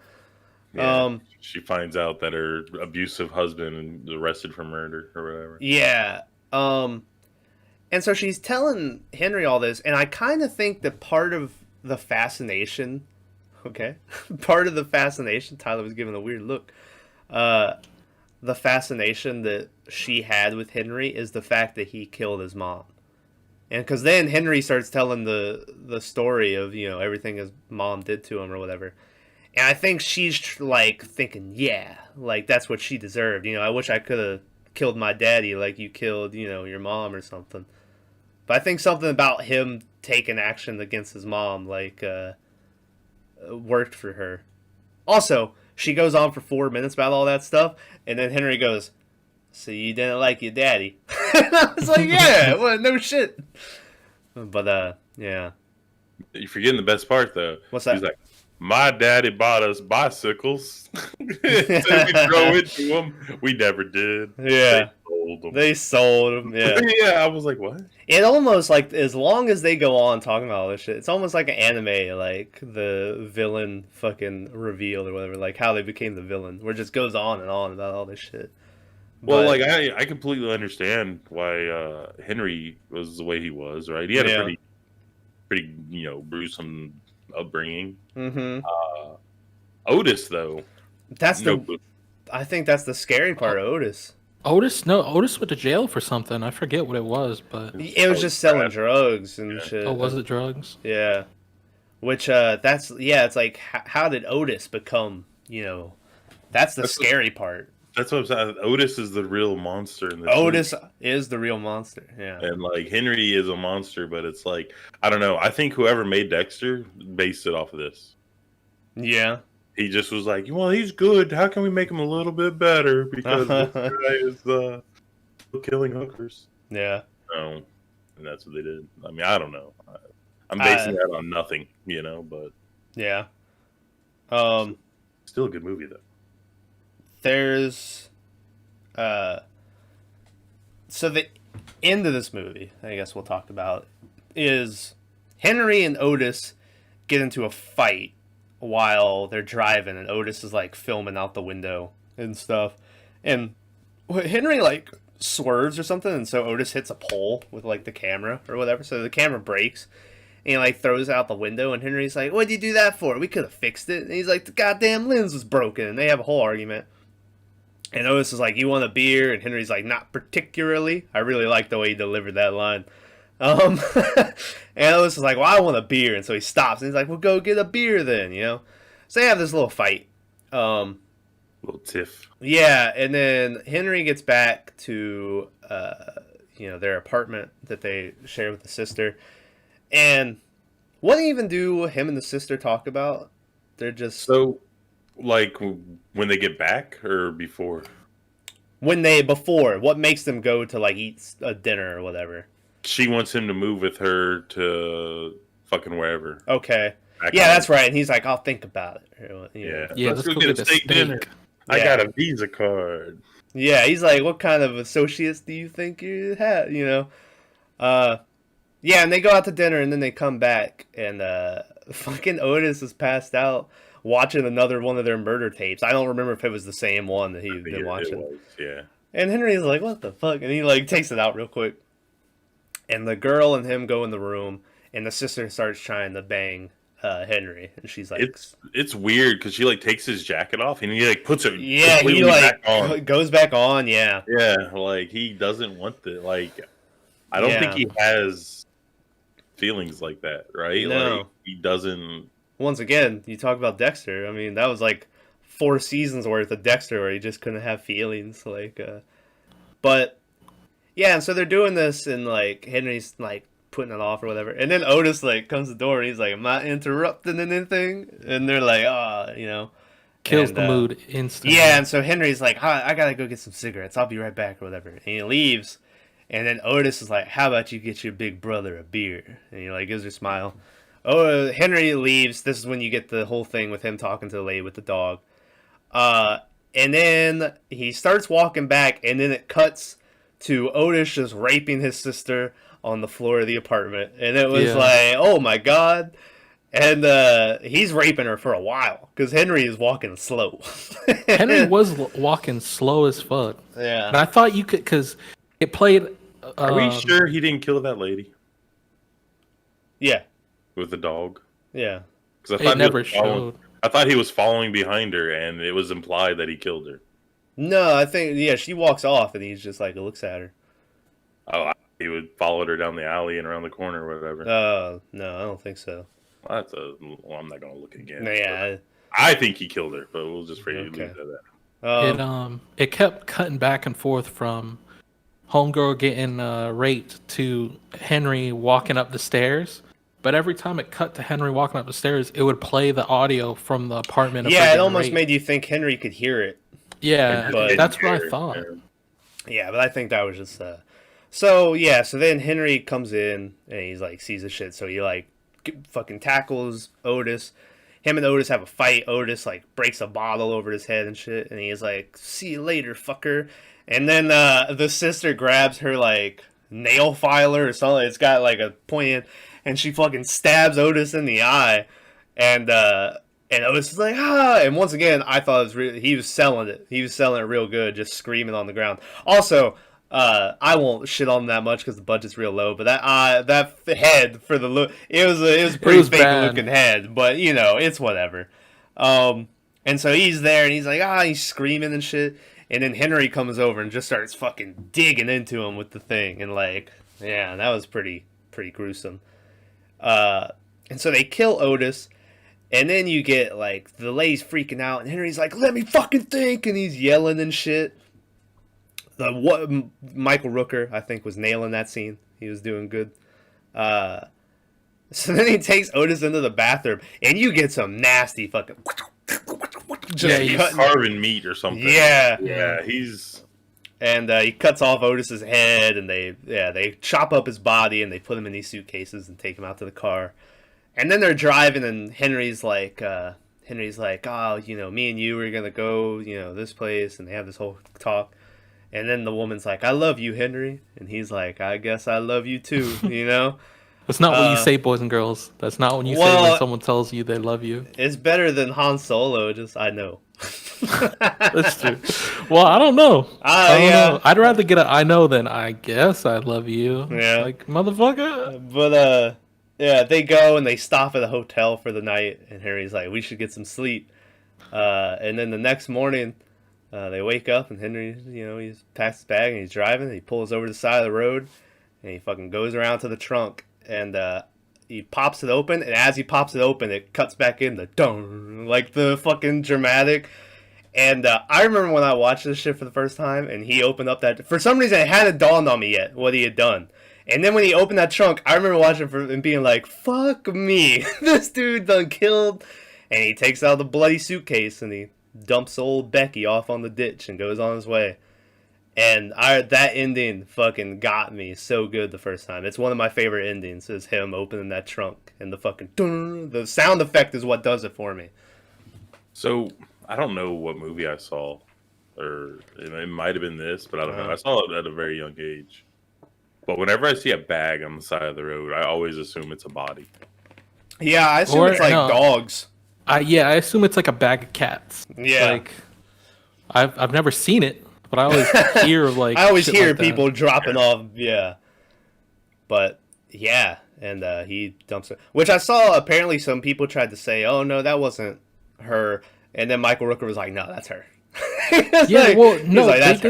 Speaker 2: Yeah, she finds out that her abusive husband is arrested for murder or whatever.
Speaker 1: Yeah. And so she's telling Henry all this, and I kind of think that part of the fascination, part of the fascination, Tyler was giving a weird look, the fascination that she had with Henry is the fact that he killed his mom. And because then Henry starts telling the story of, everything his mom did to him or whatever. And I think she's like thinking, yeah, like that's what she deserved. I wish I could have killed my daddy like you killed, your mom or something. But I think something about him taking action against his mom, like, worked for her. Also, she goes on for 4 minutes about all that stuff, and then Henry goes, "So you didn't like your daddy?" And I was like, "Yeah, well, no shit." But yeah.
Speaker 2: You're forgetting the best part though.
Speaker 1: What's that?
Speaker 2: He's like, my daddy bought us bicycles. So we drove into them. We never did.
Speaker 1: Yeah.
Speaker 2: They sold them.
Speaker 1: Yeah.
Speaker 2: Yeah, I was like, what?
Speaker 1: It almost like, as long as they go on talking about all this shit, it's almost like an anime, like the villain fucking reveal or whatever, like how they became the villain, where it just goes on and on about all this shit.
Speaker 2: Well,
Speaker 1: But-
Speaker 2: like I completely understand why Henry was the way he was, right? He had a pretty gruesome upbringing.
Speaker 1: Mm-hmm.
Speaker 2: Otis though,
Speaker 1: That's
Speaker 2: no
Speaker 1: the.
Speaker 2: clue.
Speaker 1: I think that's the scary part of Otis.
Speaker 3: Otis went to jail for something. I forget what it was, but
Speaker 1: It was just selling drugs and shit.
Speaker 3: oh, was it drugs?
Speaker 1: Yeah. Which it's like, how did Otis become? That's the scary part.
Speaker 2: That's what I'm saying. Otis is the real monster in this.
Speaker 1: Otis is the real monster. Yeah.
Speaker 2: And like Henry is a monster, but it's like, I don't know. I think whoever made Dexter based it off of this.
Speaker 1: Yeah.
Speaker 2: He just was like, well, he's good. How can we make him a little bit better? Because this guy is still killing hookers.
Speaker 1: Yeah.
Speaker 2: No, and that's what they did. I mean, I don't know. I'm basing that on nothing, but
Speaker 1: Yeah. Um,
Speaker 2: still a good movie though.
Speaker 1: there's so the end of this movie, I guess we'll talk about, is Henry and Otis get into a fight while they're driving, and Otis is like filming out the window and stuff, and Henry like swerves or something, and so Otis hits a pole with like the camera or whatever, so the camera breaks. And he like throws it out the window, and Henry's like, "What'd you do that for? We could have fixed it." And he's like, "The goddamn lens was broken." And they have a whole argument. And Otis is like, "You want a beer?" And Henry's like, "Not particularly." I really like the way he delivered that line. Um, and Otis is like, "Well, I want a beer." And so he stops, and he's like, "Well, go get a beer then," So they have this little fight.
Speaker 2: Little tiff.
Speaker 1: Yeah, and then Henry gets back to their apartment that they share with the sister. And what even do him and the sister talk about? They're just
Speaker 2: so, like, when they get back or before?
Speaker 1: Before. What makes them go to like eat a dinner or whatever?
Speaker 2: She wants him to move with her to fucking wherever.
Speaker 1: Okay. Yeah, that's right. And he's like, "I'll think about it."
Speaker 2: Yeah. Let's go get a steak dinner. Yeah. I got a Visa card.
Speaker 1: Yeah, he's like, "What kind of associates do you think you have?" Yeah, and they go out to dinner, and then they come back, and fucking Otis is passed out watching another one of their murder tapes. I don't remember if it was the same one that he'd been watching.
Speaker 2: It was, yeah.
Speaker 1: And Henry's like, "What the fuck?" And he like takes it out real quick. And the girl and him go in the room, and the sister starts trying to bang Henry, and she's like,
Speaker 2: "It's weird because she like takes his jacket off, and he like puts it
Speaker 1: he like back on. Goes back on, yeah,
Speaker 2: like he doesn't want the like. I don't think he has feelings like that, right?
Speaker 1: No.
Speaker 2: Like he doesn't.
Speaker 1: Once again, you talk about Dexter. I mean, that was like 4 seasons worth of Dexter where he just couldn't have feelings. But yeah, and so they're doing this, and like Henry's like putting it off or whatever, and then Otis like comes to the door, and he's like, "Am I interrupting anything?" And they're like,
Speaker 3: kills the mood instantly.
Speaker 1: Yeah, and so Henry's like, "I gotta go get some cigarettes. I'll be right back," or whatever, and he leaves. And then Otis is like, "How about you get your big brother a beer?" And he like gives her a smile. Oh, Henry leaves. This is when you get the whole thing with him talking to the lady with the dog. And then he starts walking back, and then it cuts to Otis just raping his sister on the floor of the apartment. And it was like, oh my god. And he's raping her for a while because Henry is walking slow.
Speaker 3: Henry was walking slow as fuck.
Speaker 1: Yeah.
Speaker 3: And I thought you could, because it played.
Speaker 2: Are we sure he didn't kill that lady?
Speaker 1: Yeah.
Speaker 2: With the dog?
Speaker 1: Yeah.
Speaker 2: Because I thought he was following behind her, and it was implied that he killed her.
Speaker 1: No, I think she walks off, and he's just like looks at her.
Speaker 2: Oh, he would follow her down the alley and around the corner or whatever.
Speaker 1: No, I don't think so.
Speaker 2: Well, I'm not gonna look again.
Speaker 1: Yeah.
Speaker 2: I think he killed her, but we'll just leave it at
Speaker 3: that. It kept cutting back and forth from homegirl getting raped to Henry walking up the stairs. But every time it cut to Henry walking up the stairs, it would play the audio from the apartment.
Speaker 1: Yeah, it almost made you think Henry could hear it.
Speaker 3: Yeah, but that's what I thought.
Speaker 1: Yeah, but I think that was just So then Henry comes in and he's like sees the shit, so he like fucking tackles Otis. Him and Otis have a fight. Otis like breaks a bottle over his head and shit, and he's like, "See you later, fucker." And then the sister grabs her like nail filer or something. It's got like a point, and she fucking stabs Otis in the eye, and Otis is like, "Ah!" And once again, I thought he was selling it. He was selling it real good, just screaming on the ground. Also, I won't shit on him that much because the budget's real low. But that head for the look, it was a pretty fake looking head. But it's whatever. And so he's there, and he's like, he's screaming and shit. And then Henry comes over and just starts fucking digging into him with the thing, and like, yeah, that was pretty gruesome. And so they kill Otis, and then you get like the lady's freaking out, and Henry's like, "Let me fucking think," and he's yelling and shit. Michael Rooker, I think, was nailing that scene. He was doing good. So then he takes Otis into the bathroom, and you get some nasty fucking.
Speaker 2: He's carving meat or something.
Speaker 1: Yeah.
Speaker 2: Yeah, he's.
Speaker 1: And he cuts off Otis's head, and they chop up his body, and they put him in these suitcases and take him out to the car. And then they're driving, and Henry's like, oh, me and you are gonna go, this place, and they have this whole talk. And then the woman's like, I love you, Henry, and he's like, I guess I love you too,
Speaker 3: That's not what you say, boys and girls. That's not what you say when someone tells you they love you.
Speaker 1: It's better than Han Solo. Just I know.
Speaker 3: That's true. Well, I don't know. I don't know. I'd rather get I know than I guess I love you.
Speaker 1: Yeah.
Speaker 3: Like, motherfucker.
Speaker 1: But they go and they stop at a hotel for the night, and Henry's like, we should get some sleep. And then the next morning, they wake up, and Henry, he's packed his bag and he's driving. And he pulls over to the side of the road, and he fucking goes around to the trunk, and he pops it open. And as he pops it open, it cuts back in the dong, like the fucking dramatic. And I remember when I watched this shit for the first time, and he opened up that. For some reason, it hadn't dawned on me yet what he had done. And then when he opened that trunk, I remember watching it and being like, "Fuck me, this dude done killed." And he takes out the bloody suitcase and he dumps old Becky off on the ditch and goes on his way. And that ending fucking got me so good the first time. It's one of my favorite endings. Is him opening that trunk and the fucking the sound effect is what does it for me.
Speaker 2: So I don't know what movie I saw, or it might have been this, but I don't know. I saw it at a very young age. But whenever I see a bag on the side of the road, I always assume it's a body.
Speaker 1: Yeah, I assume it's like dogs.
Speaker 3: I assume it's like a bag of cats.
Speaker 1: Yeah.
Speaker 3: Like, I've never seen it, but I always hear like
Speaker 1: I always hear
Speaker 3: like
Speaker 1: people
Speaker 3: that.
Speaker 1: dropping off. Yeah. But yeah, and he dumps it. Which I saw. Apparently, some people tried to say, "Oh no, that wasn't her," and then Michael Rooker was like, "No, that's her."
Speaker 3: Yeah, well, no,
Speaker 1: like,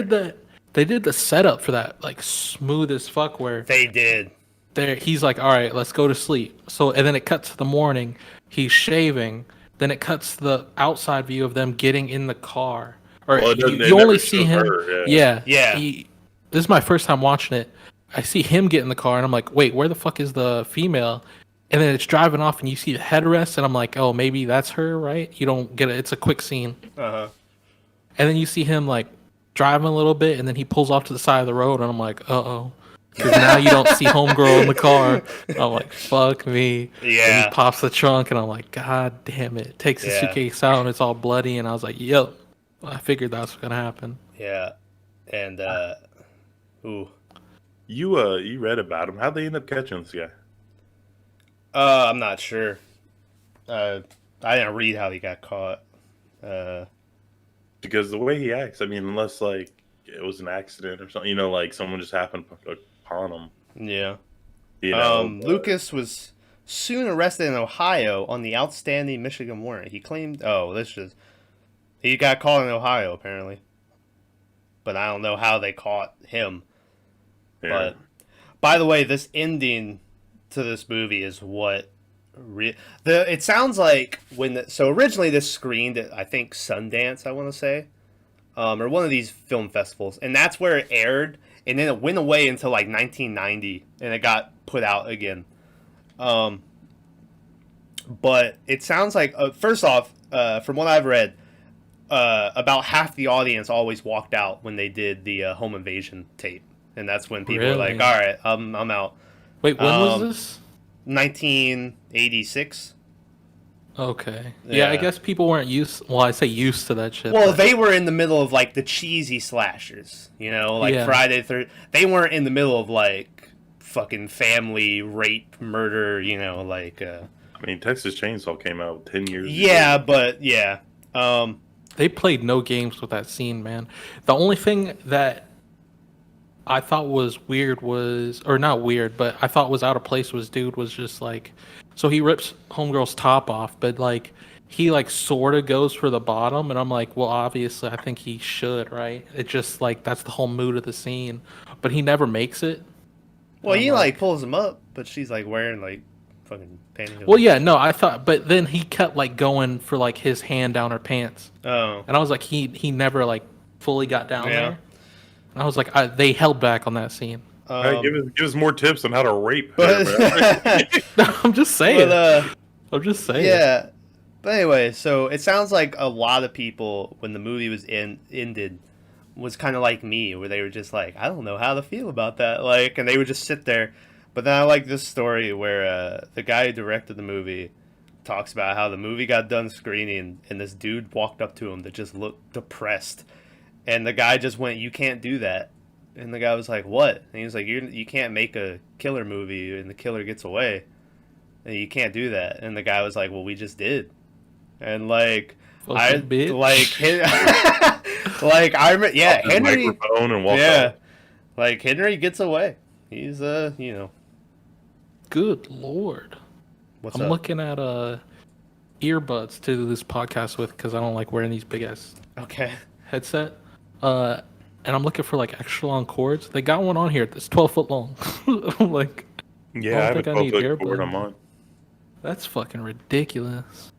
Speaker 3: they did the setup for that like smooth as fuck. Where
Speaker 1: they did.
Speaker 3: He's like, "All right, let's go to sleep." So, and then it cuts to the morning. He's shaving. Then it cuts to the outside view of them getting in the car. Or you only see him. Yeah. This is my first time watching it. I see him get in the car, and I'm like, "Wait, where the fuck is the female?" And then it's driving off, and you see the headrest, and I'm like, "Oh, maybe that's her, right?" You don't get it. It's a quick scene.
Speaker 1: Uh-huh.
Speaker 3: And then you see him like driving a little bit, and then he pulls off to the side of the road, and I'm like, "Uh-oh." Because now you don't see homegirl in the car. I'm like, fuck me.
Speaker 1: Yeah.
Speaker 3: And he pops the trunk, and I'm like, God damn it. Takes the suitcase out, and it's all bloody. And I was like, yo, I figured that's what's going to happen.
Speaker 1: Yeah. And, ooh.
Speaker 2: You read about him. How'd they end up catching this guy?
Speaker 1: I'm not sure. I didn't read how he got caught.
Speaker 2: Because the way he acts, I mean, unless, like, it was an accident or something, like someone just happened upon him.
Speaker 1: Yeah.
Speaker 2: Lucas
Speaker 1: was soon arrested in Ohio on the outstanding Michigan warrant. He claimed, he got caught in Ohio apparently, but I don't know how they caught him.
Speaker 2: Yeah.
Speaker 1: But by the way, this ending to this movie is what it sounds like so originally this screened at I think Sundance, I want to say. Or one of these film festivals, and that's where it aired, and then it went away until like 1990, and it got put out again. But it sounds like, first off, from what I've read, about half the audience always walked out when they did the home invasion tape, and that's when people were like, "All right, I'm out."
Speaker 3: Wait, when was this?
Speaker 1: 1986.
Speaker 3: Okay. Yeah, I guess people weren't used to that shit.
Speaker 1: Well, they were in the middle of like the cheesy slashers, Friday 13th. They weren't in the middle of like fucking family rape, murder, I
Speaker 2: mean, Texas Chainsaw came out 10 years ago.
Speaker 1: Yeah, but yeah.
Speaker 3: They played no games with that scene, man. The only thing that I thought was weird or not weird, but I thought was out of place was dude was just like, so he rips homegirl's top off, but like he like sort of goes for the bottom, and I'm like, well, obviously I think he should, right? It just like that's the whole mood of the scene, but he never makes it.
Speaker 1: Well, he like pulls him up, but she's like wearing like fucking pantyhose.
Speaker 3: Well, yeah, no, I thought, but then he kept like going for like his hand down her pants.
Speaker 1: Oh,
Speaker 3: and I was like, he never like fully got down there. And I was like, they held back on that scene.
Speaker 2: Right, give us more tips on how to rape.
Speaker 3: I'm just saying. I'm just saying.
Speaker 1: Yeah. But anyway, so it sounds like a lot of people, when the movie was ended, was kind of like me, where they were just like, I don't know how to feel about that, like, and they would just sit there. But then I like this story where the guy who directed the movie talks about how the movie got done screening, and this dude walked up to him that just looked depressed, and the guy just went, "You can't do that." And the guy was like, "What?" And he was like, "You can't make a killer movie and the killer gets away, and you can't do that." And the guy was like, "Well, we just did." And like,
Speaker 3: Fucking bitch.
Speaker 1: like yeah,
Speaker 2: His
Speaker 1: Henry,
Speaker 2: microphone and walk
Speaker 1: yeah,
Speaker 2: off.
Speaker 1: like Henry gets away. He's you know,
Speaker 3: Good lord.
Speaker 1: what's
Speaker 3: I'm
Speaker 1: up?
Speaker 3: looking at earbuds to do this podcast with because I don't like wearing these big ass
Speaker 1: Okay.
Speaker 3: headset. And I'm looking for like extra long cords. They got one on here that's 12 foot long. I'm like,
Speaker 2: Yeah, I
Speaker 3: I
Speaker 2: have
Speaker 3: don't
Speaker 2: a
Speaker 3: think I need
Speaker 2: 12-foot cord
Speaker 3: earbuds.
Speaker 2: on mine.
Speaker 3: that's fucking ridiculous.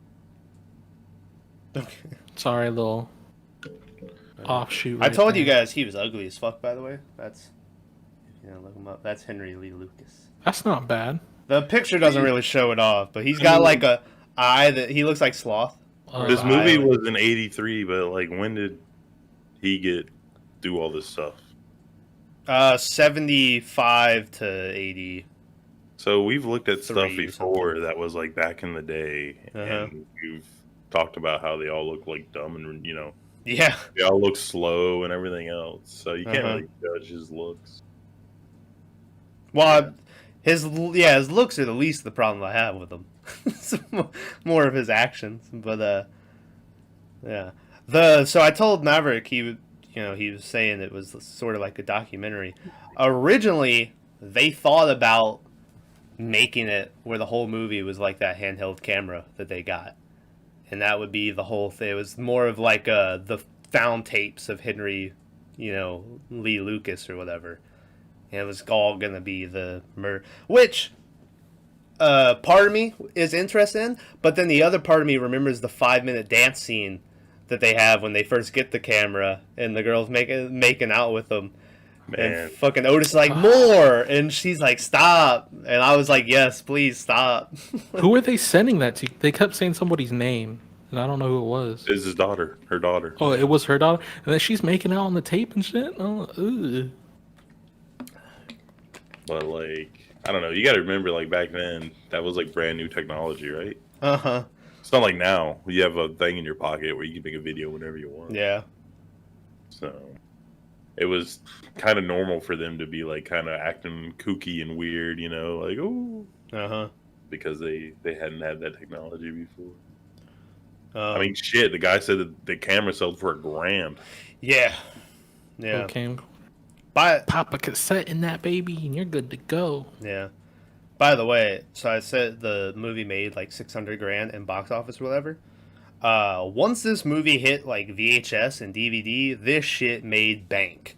Speaker 1: Okay.
Speaker 3: Sorry, little offshoot.
Speaker 1: I
Speaker 3: right
Speaker 1: told you
Speaker 3: there.
Speaker 1: guys he was ugly as fuck. By the way, that's look him up. That's Henry Lee Lucas.
Speaker 3: That's not bad.
Speaker 1: The picture doesn't really show it off, but he's got like a eye that he looks like Sloth.
Speaker 2: This movie
Speaker 1: Eye.
Speaker 2: was in '83, but like, when did he do all this stuff?
Speaker 1: 75 to 80.
Speaker 2: So we've looked at stuff
Speaker 1: 3 or
Speaker 2: before that was like back in the day,
Speaker 1: Uh-huh.
Speaker 2: and we've talked about how they all look like dumb and
Speaker 1: Yeah.
Speaker 2: they all look slow and everything else. So you can't
Speaker 1: Uh-huh.
Speaker 2: really judge his looks.
Speaker 1: Well, his looks are the least the problem I have with him. It's more of his actions, but yeah. So I told Maverick he was saying it was sort of like a documentary. Originally, they thought about making it where the whole movie was like that handheld camera that they got, and that would be the whole thing. It was more of like the found tapes of Henry, Lee Lucas or whatever. And it was all gonna be the murder, which part of me is interested in, but then the other part of me remembers the 5-minute dance scene that they have when they first get the camera and the girl's making out with them.
Speaker 2: Man,
Speaker 1: And fucking Otis is like, more! And she's like, stop! And I was like, yes, please stop.
Speaker 3: Who are they sending that to? They kept saying somebody's name, and I don't know who it was.
Speaker 2: it's his daughter, her daughter.
Speaker 3: Oh, it was her daughter, and then she's making out on the tape and shit. Oh, ugh.
Speaker 2: But like, I don't know. You got to remember, like back then, that was like brand new technology, right?
Speaker 1: Uh-huh.
Speaker 2: It's not like now. You have a thing in your pocket where you can make a video whenever you want.
Speaker 1: Yeah.
Speaker 2: So it was kind of normal for them to be like kind of acting kooky and weird, like, oh,
Speaker 1: Uh-huh.
Speaker 2: because they hadn't had that technology before.
Speaker 1: Um,
Speaker 2: I mean, shit. The guy said that the camera sold for $1,000.
Speaker 1: yeah. Yeah.
Speaker 3: Okay,
Speaker 1: But
Speaker 3: pop a cassette in that baby, and you're good to go.
Speaker 1: yeah. By the way, so I said the movie made like 600 grand in box office or whatever. Once this movie hit like VHS and DVD, this shit made bank.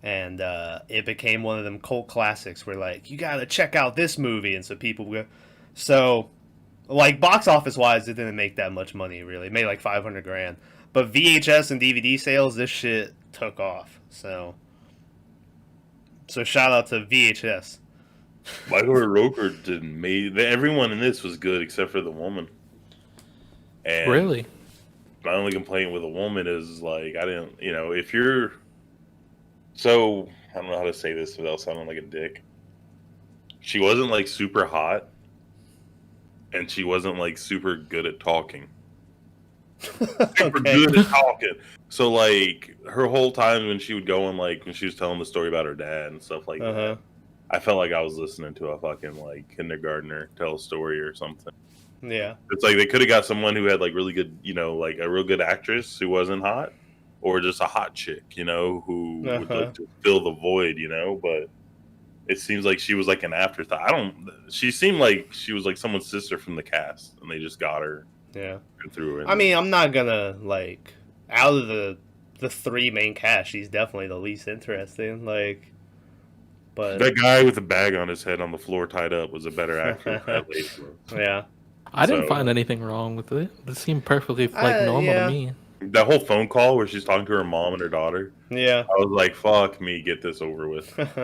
Speaker 1: And it became one of them cult classics where like, you gotta check out this movie. And so people go. So, like, box office wise, it didn't make that much money really. It made like 500 grand. But VHS and DVD sales, this shit took off. So shout out to VHS.
Speaker 2: Michael Rooker everyone in this was good except for the woman. And
Speaker 3: Really?
Speaker 2: my only complaint with a woman is like, I didn't, if you're, so I don't know how to say this without sounding like a dick. She wasn't like super hot, and she wasn't like super good at talking. Super good at talking. So like her whole time when she would go and like when she was telling the story about her dad and stuff like that, I felt like I was listening to a fucking like kindergartner tell a story or something.
Speaker 1: Yeah.
Speaker 2: It's like they could have got someone who had like really good, like a real good actress who wasn't hot, or just a hot chick, who would like to fill the void, But it seems like she was like an afterthought. She seemed like she was like someone's sister from the cast, and they just got her.
Speaker 1: Yeah.
Speaker 2: And threw her in
Speaker 1: I mean, I'm not gonna like out of the 3 main cast, she's definitely the least interesting. Like, but
Speaker 2: that guy with the bag on his head on the floor tied up was a better actor than that lady was.
Speaker 1: yeah.
Speaker 3: I didn't find anything wrong with it. It seemed perfectly like normal
Speaker 1: yeah.
Speaker 3: to me.
Speaker 2: That whole phone call where she's talking to her mom and her daughter.
Speaker 1: Yeah.
Speaker 2: I was like, "Fuck me, get this over with."
Speaker 3: That's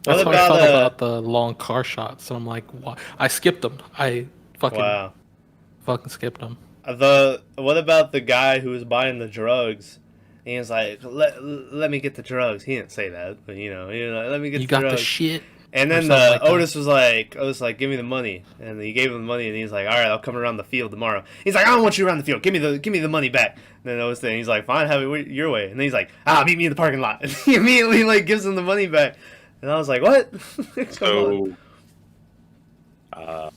Speaker 1: What
Speaker 3: how I felt
Speaker 1: about
Speaker 3: about the long car shots. And I'm like, why? I skipped them. I fucking skipped them.
Speaker 1: what about the guy who was buying the drugs And he's like, let me get the drugs. He didn't say that, but like, let me get
Speaker 3: You
Speaker 1: the
Speaker 3: got
Speaker 1: drugs.
Speaker 3: the shit.
Speaker 1: And
Speaker 3: Or
Speaker 1: then
Speaker 3: something like that.
Speaker 1: Otis was like, give me the money. And he gave him the money, and he's like, all right, I'll come around the field tomorrow. He's like, I don't want you around the field. Give me the money back. And then Otis, he's like, fine, have it your way. And then he's like, meet me in the parking lot. And he immediately like gives him the money back. And I was like, what? Come on.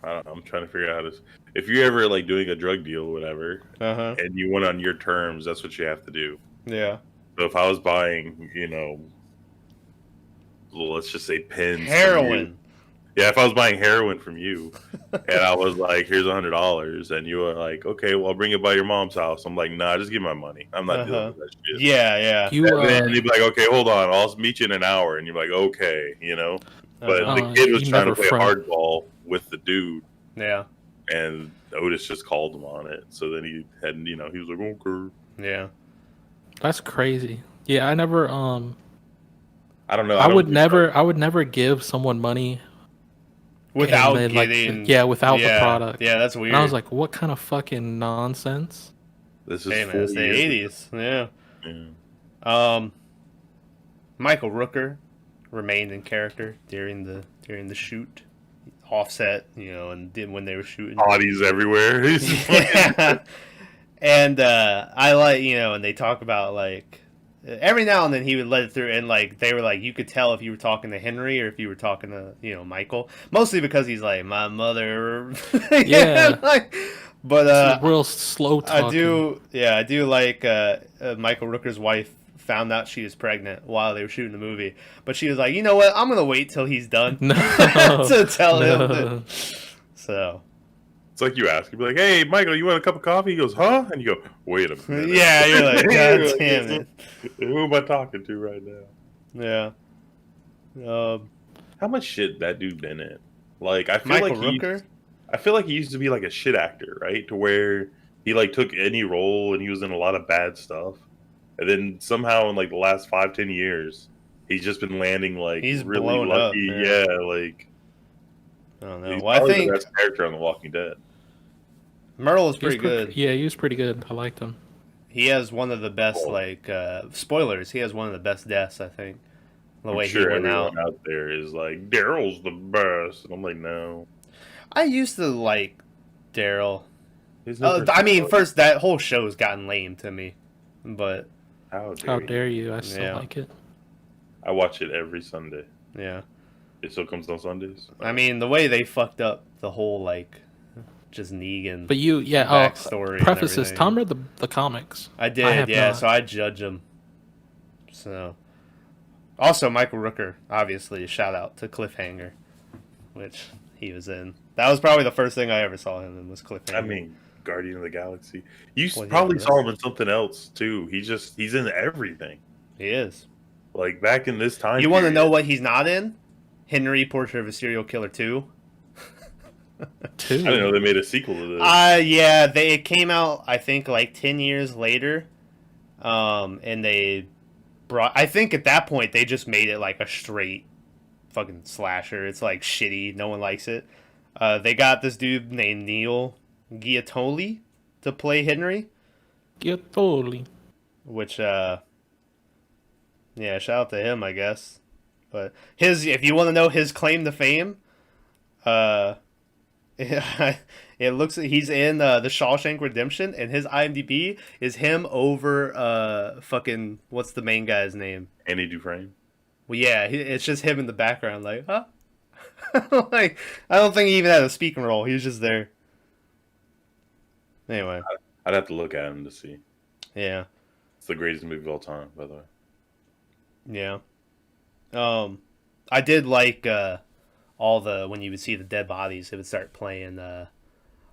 Speaker 2: I don't know. I'm trying to figure out how to. If you're ever like doing a drug deal or whatever, and you went on your terms, that's what you have to do.
Speaker 1: Yeah.
Speaker 2: So if I was buying, let's just say pins,
Speaker 1: heroin.
Speaker 2: Yeah, if I was buying heroin from you, and I was like, "Here's $100," and you were like, "Okay, well, I'll bring it by your mom's house," I'm like, "Nah, just give me my money. I'm not dealing with that shit."
Speaker 1: Yeah.
Speaker 2: And then you'd be like, "Okay, hold on, I'll meet you in an hour," and you're like, "Okay," But the kid was trying to play hardball with the dude.
Speaker 1: Yeah.
Speaker 2: And Otis just called him on it. So then he had, he was like, "Okay."
Speaker 1: Yeah.
Speaker 3: That's crazy. Yeah, I never.
Speaker 2: I don't know.
Speaker 3: I would never give someone money
Speaker 1: without
Speaker 3: then,
Speaker 1: getting.
Speaker 3: without the product.
Speaker 1: Yeah, that's weird.
Speaker 3: And I was like, what kind of fucking nonsense?
Speaker 2: This is
Speaker 1: it's the 80s. Yeah. Michael Rooker remained in character during the shoot. Offset, and when they were shooting,
Speaker 2: bodies everywhere.
Speaker 1: Yeah. And I like, and they talk about like every now and then he would let it through, and like they were like, you could tell if you were talking to Henry or if you were talking to Michael, mostly because he's like my mother.
Speaker 3: Yeah.
Speaker 1: But
Speaker 3: real slow talking.
Speaker 1: I do like Michael Rooker's wife found out she was pregnant while they were shooting the movie, but she was like, you know what, I'm gonna wait till he's done to tell him. So
Speaker 2: it's like you ask, you'd be like, "Hey, Michael, you want a cup of coffee?" He goes, "Huh?" And you go, "Wait a minute."
Speaker 1: Yeah, you're like, God damn it.
Speaker 2: Who am I talking to right now?
Speaker 1: Yeah.
Speaker 2: How much shit that dude been in? Like, I feel
Speaker 1: Michael
Speaker 2: like
Speaker 1: Rooker?
Speaker 2: I feel like he used to be like a shit actor, right? To where he like took any role and he was in a lot of bad stuff. And then somehow in like the last 5-10 years, he's just been landing like
Speaker 1: he's
Speaker 2: really
Speaker 1: blown
Speaker 2: lucky.
Speaker 1: up,
Speaker 2: yeah, like
Speaker 1: I don't know.
Speaker 2: he's
Speaker 1: Well, I think
Speaker 2: the best character on The Walking Dead.
Speaker 1: Myrtle is pretty good.
Speaker 3: Yeah, he was pretty good. I liked him.
Speaker 1: He has one of the best spoilers. He has one of the best deaths, I think.
Speaker 2: I'm sure everyone out there is like, Daryl's the best, and I'm like, no.
Speaker 1: I used to like Daryl. I mean, first that whole show's gotten lame to me, but
Speaker 3: how dare you? I still like it.
Speaker 2: I watch it every Sunday.
Speaker 1: Yeah.
Speaker 2: It still comes on Sundays.
Speaker 1: I mean, the way they fucked up the whole like just Negan.
Speaker 3: But
Speaker 1: backstory.
Speaker 3: Preface this. Tom read the comics.
Speaker 1: I did, so I judge him. So, also Michael Rooker, obviously, a shout out to Cliffhanger, which he was in. That was probably the first thing I ever saw him in was Cliffhanger.
Speaker 2: I mean, Guardian of the Galaxy. You probably saw him in something else too. He's in everything.
Speaker 1: He is.
Speaker 2: Like back in this time.
Speaker 1: You want to know what he's not in? Henry, Portrait of a Serial Killer 2.
Speaker 2: I didn't know they made a sequel to this.
Speaker 1: Yeah, it came out I think like 10 years later, and they brought. I think at that point they just made it like a straight fucking slasher. It's like shitty. No one likes it. They got this dude named Neil Giattoli to play Henry.
Speaker 3: Giattoli.
Speaker 1: Which yeah, shout out to him, I guess. But if you want to know his claim to fame, it looks like he's in the Shawshank Redemption, and his IMDb is him over fucking what's the main guy's name?
Speaker 2: Andy Dufresne.
Speaker 1: Well, yeah, it's just him in the background, like, huh? Like, I don't think he even had a speaking role. He was just there. Anyway,
Speaker 2: I'd have to look at him to see.
Speaker 1: Yeah,
Speaker 2: it's the greatest movie of all time, by the way.
Speaker 1: Yeah. I did like all the when you would see the dead bodies, it would start playing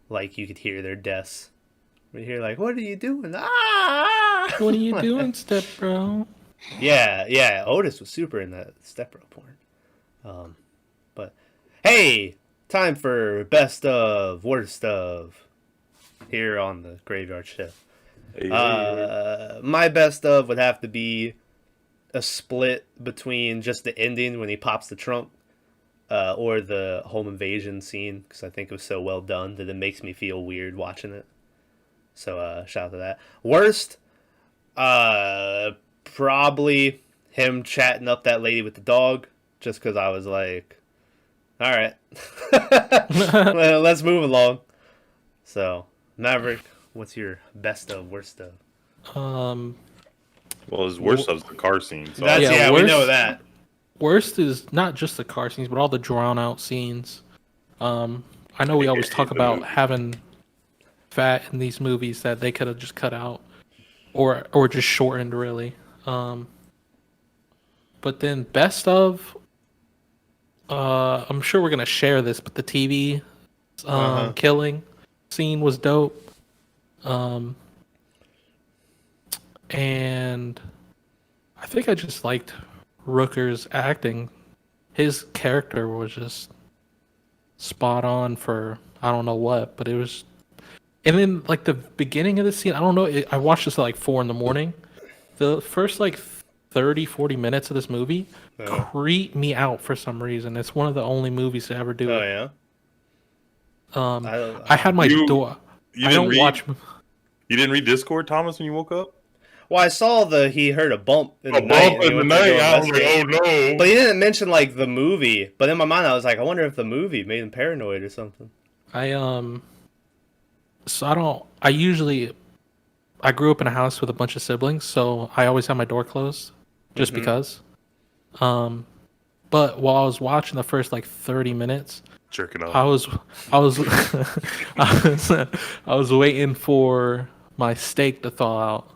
Speaker 1: like you could hear their deaths. You hear like, "What are you doing? Ah!
Speaker 3: What are you doing, step bro?"
Speaker 1: Yeah. Otis was super in that step bro porn. But hey, time for best of worst of here on the Graveyard Shift. My best of would have to be a split between just the ending when he pops the trunk or the home invasion scene, because I think it was so well done that it makes me feel weird watching it. So shout out to that. Worst, Probably him chatting up that lady with the dog, just because I was like, all right, well, let's move along. So, Maverick, what's your best of, worst of?
Speaker 3: Um,
Speaker 2: Well, his worst stuff's the car scene. So
Speaker 1: That's
Speaker 3: Yeah,
Speaker 1: we know
Speaker 3: worst-
Speaker 1: that.
Speaker 3: worst is not just the car scenes, but all the drawn out scenes. I know we always talk
Speaker 2: the
Speaker 3: about
Speaker 2: movie.
Speaker 3: having fat in these movies that they could have just cut out, or just shortened really. But then best of, I'm sure we're gonna share this, but the TV killing scene was dope. And I think I just liked Rooker's acting. His character was just spot on for I don't know what, but it was. And then like the beginning of the scene, I don't know. I watched this at like 4 a.m. The first like 30, 40 minutes of this movie creep me out for some reason. It's one of the only movies to ever do
Speaker 1: Oh
Speaker 3: it.
Speaker 1: yeah.
Speaker 3: I had my door.
Speaker 2: You
Speaker 3: I
Speaker 2: didn't
Speaker 3: don't
Speaker 2: read,
Speaker 3: watch.
Speaker 2: You didn't read Discord, Thomas, when you woke up?
Speaker 1: Well, I saw he heard a bump in the
Speaker 2: A
Speaker 1: night.
Speaker 2: bump
Speaker 1: and he
Speaker 2: in the
Speaker 1: went to go
Speaker 2: night. I was like,
Speaker 1: investigate.
Speaker 2: oh no.
Speaker 1: But he didn't mention like the movie. But in my mind, I was like, I wonder if the movie made him paranoid or something.
Speaker 3: So I don't. I grew up in a house with a bunch of siblings, so I always have my door closed, just because. But while I was watching the first like 30 minutes,
Speaker 2: Jerking off.
Speaker 3: I was I was waiting for my steak to thaw out.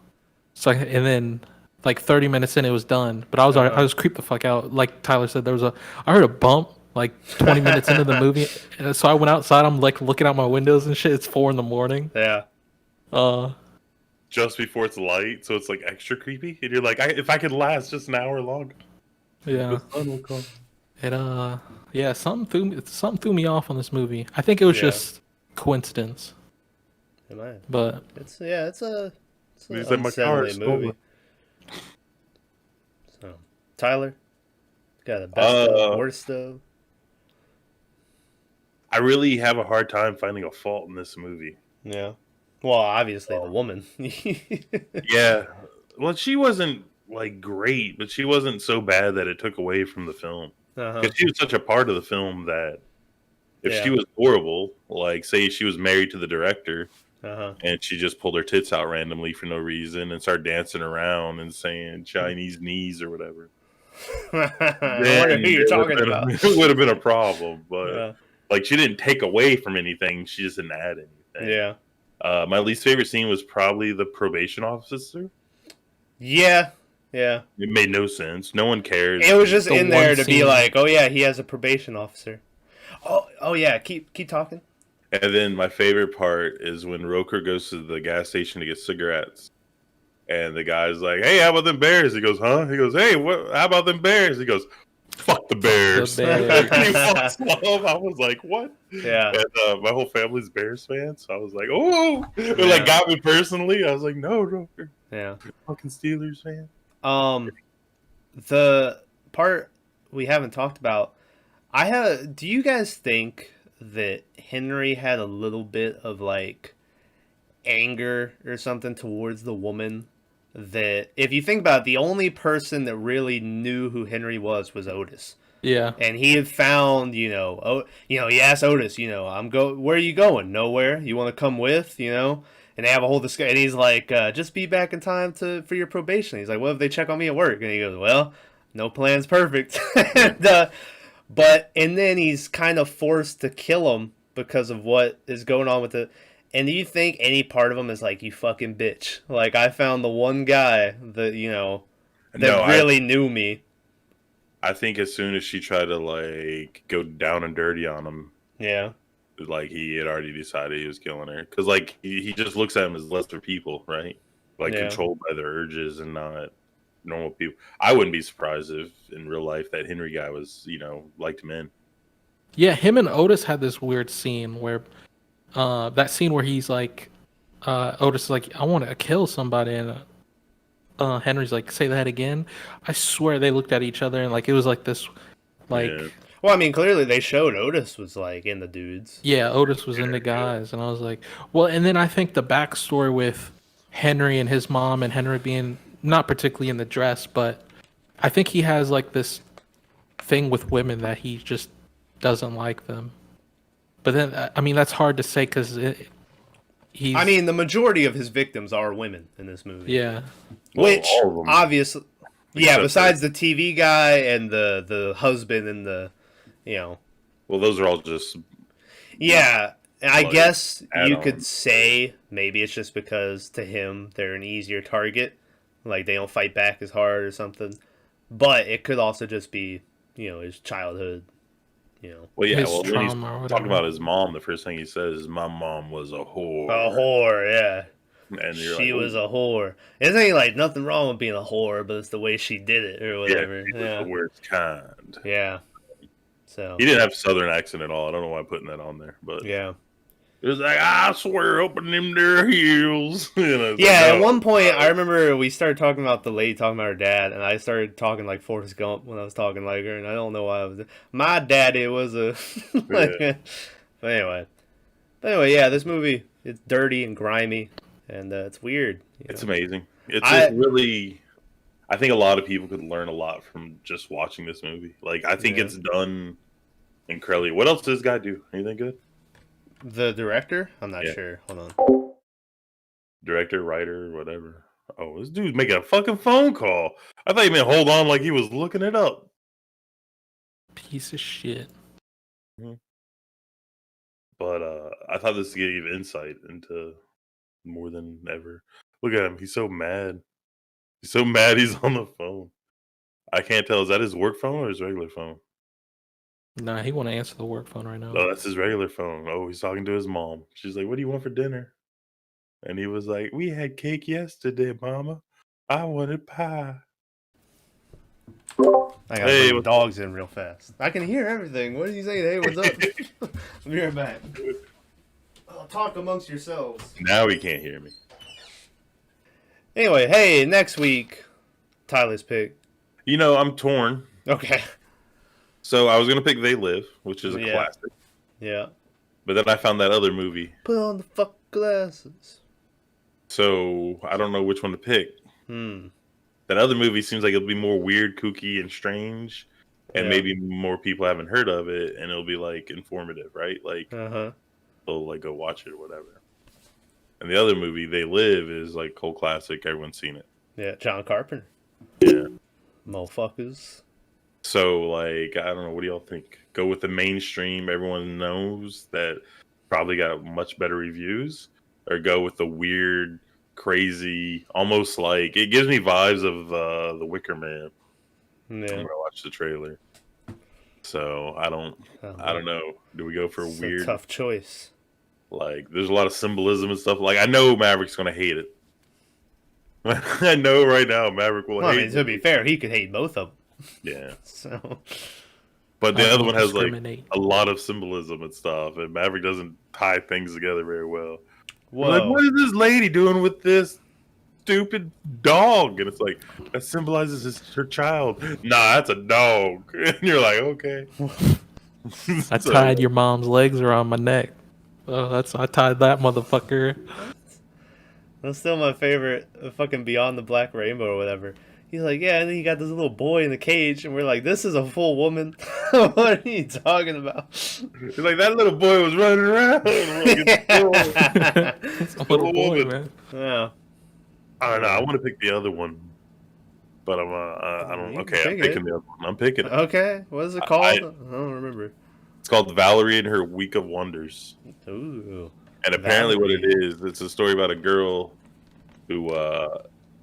Speaker 3: And then like 30 minutes in, it was done. But I was creeped the fuck out. Like Tyler said, I heard a bump like 20 minutes into the movie. And so I went outside. I'm like looking out my windows and shit. It's 4 a.m.
Speaker 1: Yeah.
Speaker 2: Just before it's light, so it's like extra creepy. And you're like, if I could last just an hour longer,
Speaker 3: Yeah.
Speaker 2: the sun will come.
Speaker 3: Yeah, something threw me off on this movie. I think it was just coincidence. But
Speaker 1: It's an
Speaker 2: He's like, my car
Speaker 1: unsettling
Speaker 2: is
Speaker 1: movie.
Speaker 2: stolen.
Speaker 1: So, Tyler, got a best of, worst of.
Speaker 2: I really have a hard time finding a fault in this movie.
Speaker 1: Yeah. Well, obviously the woman.
Speaker 2: Yeah. Well, she wasn't like great, but she wasn't so bad that it took away from the film. Because she was such a part of the film that if she was horrible, like say she was married to the director and she just pulled her tits out randomly for no reason and started dancing around and saying Chinese knees or whatever.
Speaker 1: I wonder who you're talking about.
Speaker 2: It would have been a problem, but like she didn't take away from anything. She just didn't add anything.
Speaker 1: Yeah.
Speaker 2: My least favorite scene was probably the probation officer.
Speaker 1: Yeah. Yeah.
Speaker 2: It made no sense. No one cares.
Speaker 1: It was just in there to be
Speaker 3: scene.
Speaker 1: like, oh yeah, he has a probation officer. Oh yeah, keep talking.
Speaker 2: And then my favorite part is when Roker goes to the gas station to get cigarettes. And the guy's like, hey, how about them bears? He goes, huh? He goes, hey, how about them bears? He goes, fuck the bears.
Speaker 3: The bears.
Speaker 2: And he walks off. I was like, what?
Speaker 1: Yeah.
Speaker 2: And my whole family's Bears fans. So I was like, oh. It like got me personally. I was like, no, Roker.
Speaker 1: Yeah.
Speaker 2: Fucking Steelers fan.
Speaker 1: The part we haven't talked about, do you guys think that Henry had a little bit of like anger or something towards the woman? That if you think about it, the only person that really knew who Henry was Otis.
Speaker 3: yeah,
Speaker 1: And he had found, he asked Otis, where are you going? Nowhere. You want to come with, And they have a whole discussion. And he's like, just be back in time for your probation. He's like, what if they check on me at work? And he goes, well, no plan's perfect. and then he's kind of forced to kill him because of what is going on with it. And do you think any part of him is like, you fucking bitch? Like, I found the one guy that, really knew me.
Speaker 2: I think as soon as she tried to like go down and dirty on him,
Speaker 1: yeah,
Speaker 2: like he had already decided he was killing her because like he just looks at them as lesser people, right? Like controlled by their urges and not normal people. I wouldn't be surprised if in real life that Henry guy was, liked men.
Speaker 3: yeah. Him and Otis had this weird scene where, that scene where he's like, Otis is like, I want to kill somebody, and Henry's like, say that again. I swear they looked at each other and like it was like this, like.
Speaker 2: Yeah.
Speaker 1: Well, I mean, clearly they showed Otis was like in the dudes.
Speaker 3: Yeah, Otis was into guys, and I was like, well, and then I think the backstory with Henry and his mom, and Henry being not particularly in the dress, but I think he has like this thing with women that he just doesn't like them. But then, I mean, that's hard to say because he's.
Speaker 1: I mean, the majority of his victims are women in this movie.
Speaker 3: Yeah.
Speaker 2: Well,
Speaker 1: Which,
Speaker 2: all of them.
Speaker 1: obviously... Yeah,
Speaker 2: Except
Speaker 1: besides the TV guy and the husband and the, you know...
Speaker 2: Well, those are all just...
Speaker 1: Yeah, and I
Speaker 2: Like,
Speaker 1: guess you
Speaker 2: add-ons.
Speaker 1: could say maybe it's just because to him they're an easier target. Like, they don't fight back as hard or something. But it could also just be, you know, his childhood, you know...
Speaker 2: Well, yeah,
Speaker 3: His
Speaker 2: well, when he's
Speaker 3: trauma or
Speaker 2: talking
Speaker 3: whatever.
Speaker 2: about his mom, the first thing he says is, "My mom was a whore."
Speaker 1: A whore, yeah.
Speaker 2: And you're
Speaker 1: She
Speaker 2: like,
Speaker 1: was a whore. It ain't like nothing wrong with being a whore, but it's the way she did it or
Speaker 2: yeah,
Speaker 1: whatever.
Speaker 2: she was
Speaker 1: Yeah.
Speaker 2: the worst kind.
Speaker 1: Yeah. So.
Speaker 2: He didn't have a southern accent at all. I don't know why I'm putting that on there, but
Speaker 1: Yeah.
Speaker 2: it was like, I swear, open them their heels. You know, it's
Speaker 1: Yeah,
Speaker 2: like,
Speaker 1: at
Speaker 2: no.
Speaker 1: one point, I remember we started talking about the lady talking about her dad, and I started talking like Forrest Gump when I was talking like her, and I don't know why I was. My daddy was a. Like,
Speaker 2: Yeah.
Speaker 1: But anyway, yeah, this movie, it's dirty and grimy, and it's weird.
Speaker 2: It's
Speaker 1: know.
Speaker 2: amazing. It's just really. I think a lot of people could learn a lot from just watching this movie. Like, I think
Speaker 1: Yeah.
Speaker 2: it's done incredibly. What else does this guy do? Anything good?
Speaker 1: The director? I'm not
Speaker 2: Yeah.
Speaker 1: sure. Hold on.
Speaker 2: Director, writer, whatever. Oh, this dude's making a fucking phone call. I thought he meant hold on like he was looking it up.
Speaker 3: Piece of shit.
Speaker 2: But I thought this gave insight into more than ever. Look at him. He's so mad. He's so mad he's on the phone. I can't tell. Is that his work phone or his regular phone?
Speaker 3: Nah, he want to answer the work phone right now.
Speaker 2: Oh, that's his regular phone. Oh, he's talking to his mom. She's like, "What do you want for dinner?" And he was like, "We had cake yesterday, Mama. I wanted pie."
Speaker 1: I gotta
Speaker 2: Hey,
Speaker 1: bring the
Speaker 2: what's
Speaker 1: dogs in real fast. I can hear everything. What are you saying? Hey, what's up? I'll be right back. Talk amongst yourselves.
Speaker 2: Now he can't hear me.
Speaker 1: Anyway, hey, next week, Tyler's pick.
Speaker 2: You know, I'm torn.
Speaker 1: Okay.
Speaker 2: So I was gonna pick They Live, which is a
Speaker 1: Yeah.
Speaker 2: classic.
Speaker 1: Yeah.
Speaker 2: But then I found that other movie.
Speaker 1: Put on the fuck glasses.
Speaker 2: So I don't know which one to pick. That other movie seems like it'll be more weird, kooky, and strange. And
Speaker 1: Yeah.
Speaker 2: maybe more people haven't heard of it, and it'll be like informative, right? Like
Speaker 1: Uh-huh.
Speaker 2: they'll like go watch it or whatever. And the other movie, They Live, is like cult classic. Everyone's seen it.
Speaker 1: Yeah, John Carpenter.
Speaker 2: Yeah.
Speaker 1: Motherfuckers.
Speaker 2: So like, I don't know. What do y'all think? Go with the mainstream. Everyone knows that probably got much better reviews, or go with the weird, crazy, almost like it gives me vibes of The Wicker Man.
Speaker 1: Yeah.
Speaker 2: When I watched the trailer. So I don't know. Do we go for
Speaker 1: It's
Speaker 2: weird?
Speaker 1: a tough choice.
Speaker 2: Like, there's a lot of symbolism and stuff. Like, I know Maverick's gonna hate it. I know right now Maverick will
Speaker 1: Well, I
Speaker 2: hate
Speaker 1: mean, to be fair, he could hate both of them.
Speaker 2: Yeah.
Speaker 1: So.
Speaker 2: But the
Speaker 3: I
Speaker 2: other
Speaker 3: don't
Speaker 2: one has like
Speaker 3: discriminate.
Speaker 2: a lot of symbolism and stuff, and Maverick doesn't tie things together very well.
Speaker 1: Whoa.
Speaker 2: Like, what is this lady doing with this stupid dog? And it's like, that symbolizes her child. Nah, that's a dog. And you're like, okay.
Speaker 3: I tied your mom's legs around my neck. Oh, I tied that motherfucker.
Speaker 1: That's still my favorite. Fucking Beyond the Black Rainbow or whatever. He's like, yeah, and then you got this little boy in the cage, and we're like, this is a full woman. What are you talking about?
Speaker 2: He's like, that little boy was running around.
Speaker 3: It's a little boy,
Speaker 2: woman.
Speaker 3: man.
Speaker 1: Yeah.
Speaker 2: I don't know. I want to pick the other one, but I don't.
Speaker 1: You
Speaker 2: Okay,
Speaker 1: can
Speaker 2: I'm
Speaker 1: pick
Speaker 2: picking
Speaker 1: it.
Speaker 2: the other one. I'm picking it.
Speaker 1: Okay. What is it called? I don't remember.
Speaker 2: It's called Valerie and Her Week of Wonders.
Speaker 1: Ooh.
Speaker 2: And apparently,
Speaker 1: Valerie.
Speaker 2: what it is, it's a story about a girl who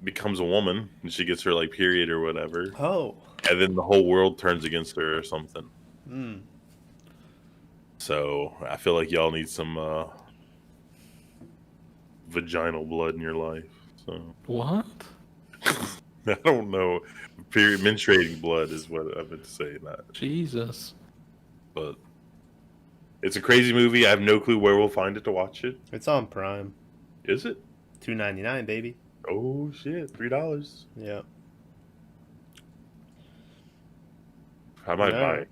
Speaker 2: becomes a woman, and she gets her like period or whatever,
Speaker 1: Oh.
Speaker 2: and then the whole world turns against her or something.
Speaker 1: Hmm.
Speaker 2: So I feel like y'all need some vaginal blood in your life. So
Speaker 3: What?
Speaker 2: I don't know. Period, menstruating blood is what I meant to say, not.
Speaker 3: Jesus.
Speaker 2: But it's a crazy movie. I have no clue where we'll find it to watch it.
Speaker 1: It's on Prime.
Speaker 2: Is it?
Speaker 1: $2.99, baby.
Speaker 2: Oh shit, $3.
Speaker 1: Yeah.
Speaker 2: I might
Speaker 1: Yeah.
Speaker 2: buy it.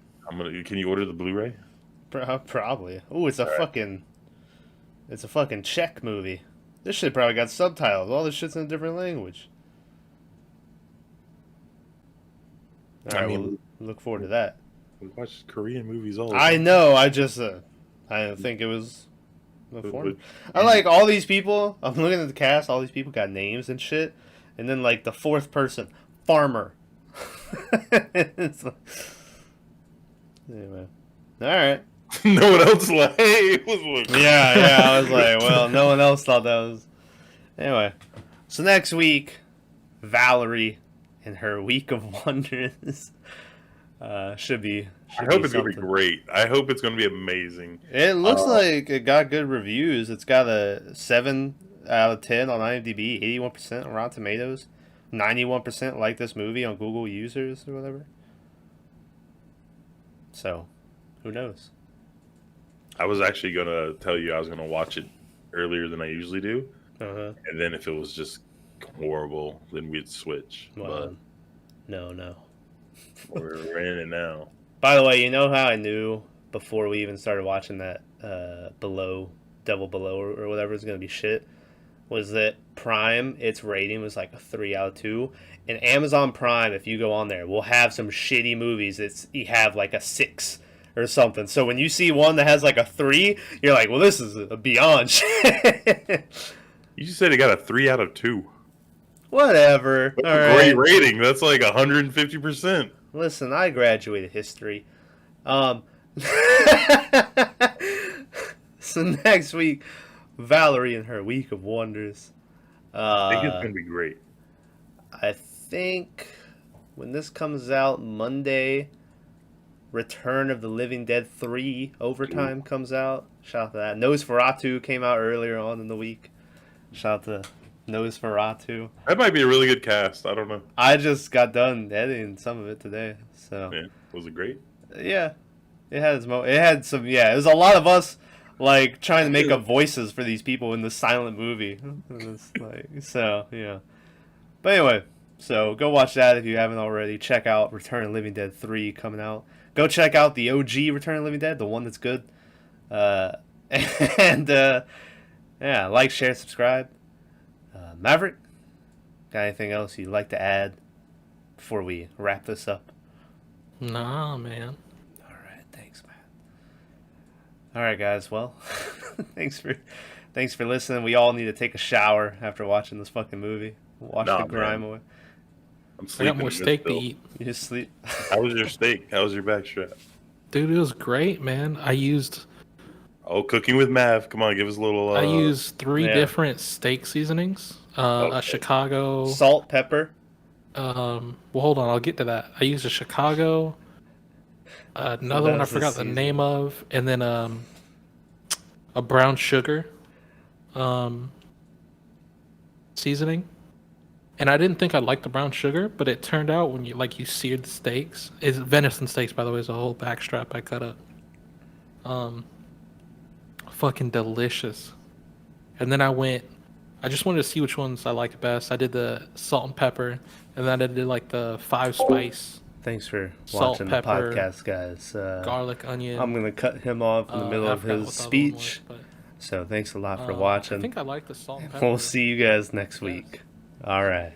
Speaker 2: Can you order the Blu-ray?
Speaker 1: Probably. Ooh, it's a
Speaker 2: Alright.
Speaker 1: fucking. It's a fucking Czech movie. This shit probably got subtitles. All this shit's in a different language. Alright, we'll look forward to that.
Speaker 2: We watch Korean movies all the
Speaker 1: I
Speaker 2: time.
Speaker 1: know, I didn't think it was before. I like all these people. I'm looking at the cast. All these people got names and shit. And then like the fourth person, farmer. It's like, anyway, all right.
Speaker 2: No one else like.
Speaker 1: Yeah. I was like, well, no one else thought that was. Anyway, so next week, Valerie and her week of wonders should be.
Speaker 2: I hope it's gonna be great. I hope it's gonna be amazing.
Speaker 1: It looks like it got good reviews. It's got a 7 out of 10 on IMDb, 81% on Rotten Tomatoes, 91% like this movie on Google users or whatever. So, who knows?
Speaker 2: I was actually gonna tell you I was gonna watch it earlier than I usually do,
Speaker 1: Uh-huh.
Speaker 2: and then if it was just horrible, then we'd switch.
Speaker 1: Well, no.
Speaker 2: But we're in it now.
Speaker 1: By the way, you know how I knew before we even started watching that Double Below or whatever is going to be shit? Was that Prime, its rating was like a 3 out of 2. And Amazon Prime, if you go on there, will have some shitty movies you have like a 6 or something. So when you see one that has like a 3, you're like, well, this is a beyond shit.
Speaker 2: You just said it got a 3 out of 2.
Speaker 1: Whatever.
Speaker 2: That's
Speaker 1: All
Speaker 2: a
Speaker 1: right.
Speaker 2: great rating. That's like 150%.
Speaker 1: Listen, I graduated history. So next week, Valerie and her week of wonders.
Speaker 2: I think it's gonna be great.
Speaker 1: I think when this comes out Monday, Return of the Living Dead 3 Overtime comes out. Shout out to that. Nosferatu came out earlier on in the week. Shout out to Nosferatu.
Speaker 2: That might be a really good cast. I don't know.
Speaker 1: I just got done editing some of it today, so
Speaker 2: Yeah, was it great?
Speaker 1: yeah, it had some. Yeah, it was a lot of us like trying to make up voices for these people in the silent movie. It's like, so yeah. But anyway, so go watch that if you haven't already. Check out Return of the Living Dead 3 coming out. Go check out the OG Return of the Living Dead, the one that's good. And yeah, like, share, subscribe. Maverick, got anything else you'd like to add before we wrap this up?
Speaker 3: Nah, man.
Speaker 1: All right, thanks, man. All right, guys. Well, thanks for listening. We all need to take a shower after watching this fucking movie. Wash the grime away.
Speaker 2: I'm
Speaker 3: I
Speaker 2: sleeping.
Speaker 3: got more steak to eat.
Speaker 1: You just sleep.
Speaker 2: How was your steak? How was your backstrap?
Speaker 3: Dude, it was great, man. I used
Speaker 2: Cooking with Mav. Come on, give us a little.
Speaker 3: I used 3 different steak seasonings. A Chicago
Speaker 1: Salt, pepper.
Speaker 3: well, hold on, I'll get to that. I used a Chicago, another one I forgot the name of, and then a brown sugar seasoning. And I didn't think I liked the brown sugar, but it turned out when you seared the steaks, it's venison steaks, by the way, is a whole backstrap I cut up. Fucking delicious. And then I just wanted to see which ones I liked best. I did the salt and pepper, and then I did like the 5 spice.
Speaker 1: Thanks for
Speaker 3: Salt,
Speaker 1: watching
Speaker 3: pepper,
Speaker 1: the podcast, guys.
Speaker 3: Garlic, onion.
Speaker 1: I'm going to cut him off in the middle of his speech. So thanks a lot for watching.
Speaker 3: I think I like the salt and pepper.
Speaker 1: We'll see you guys next week. All right.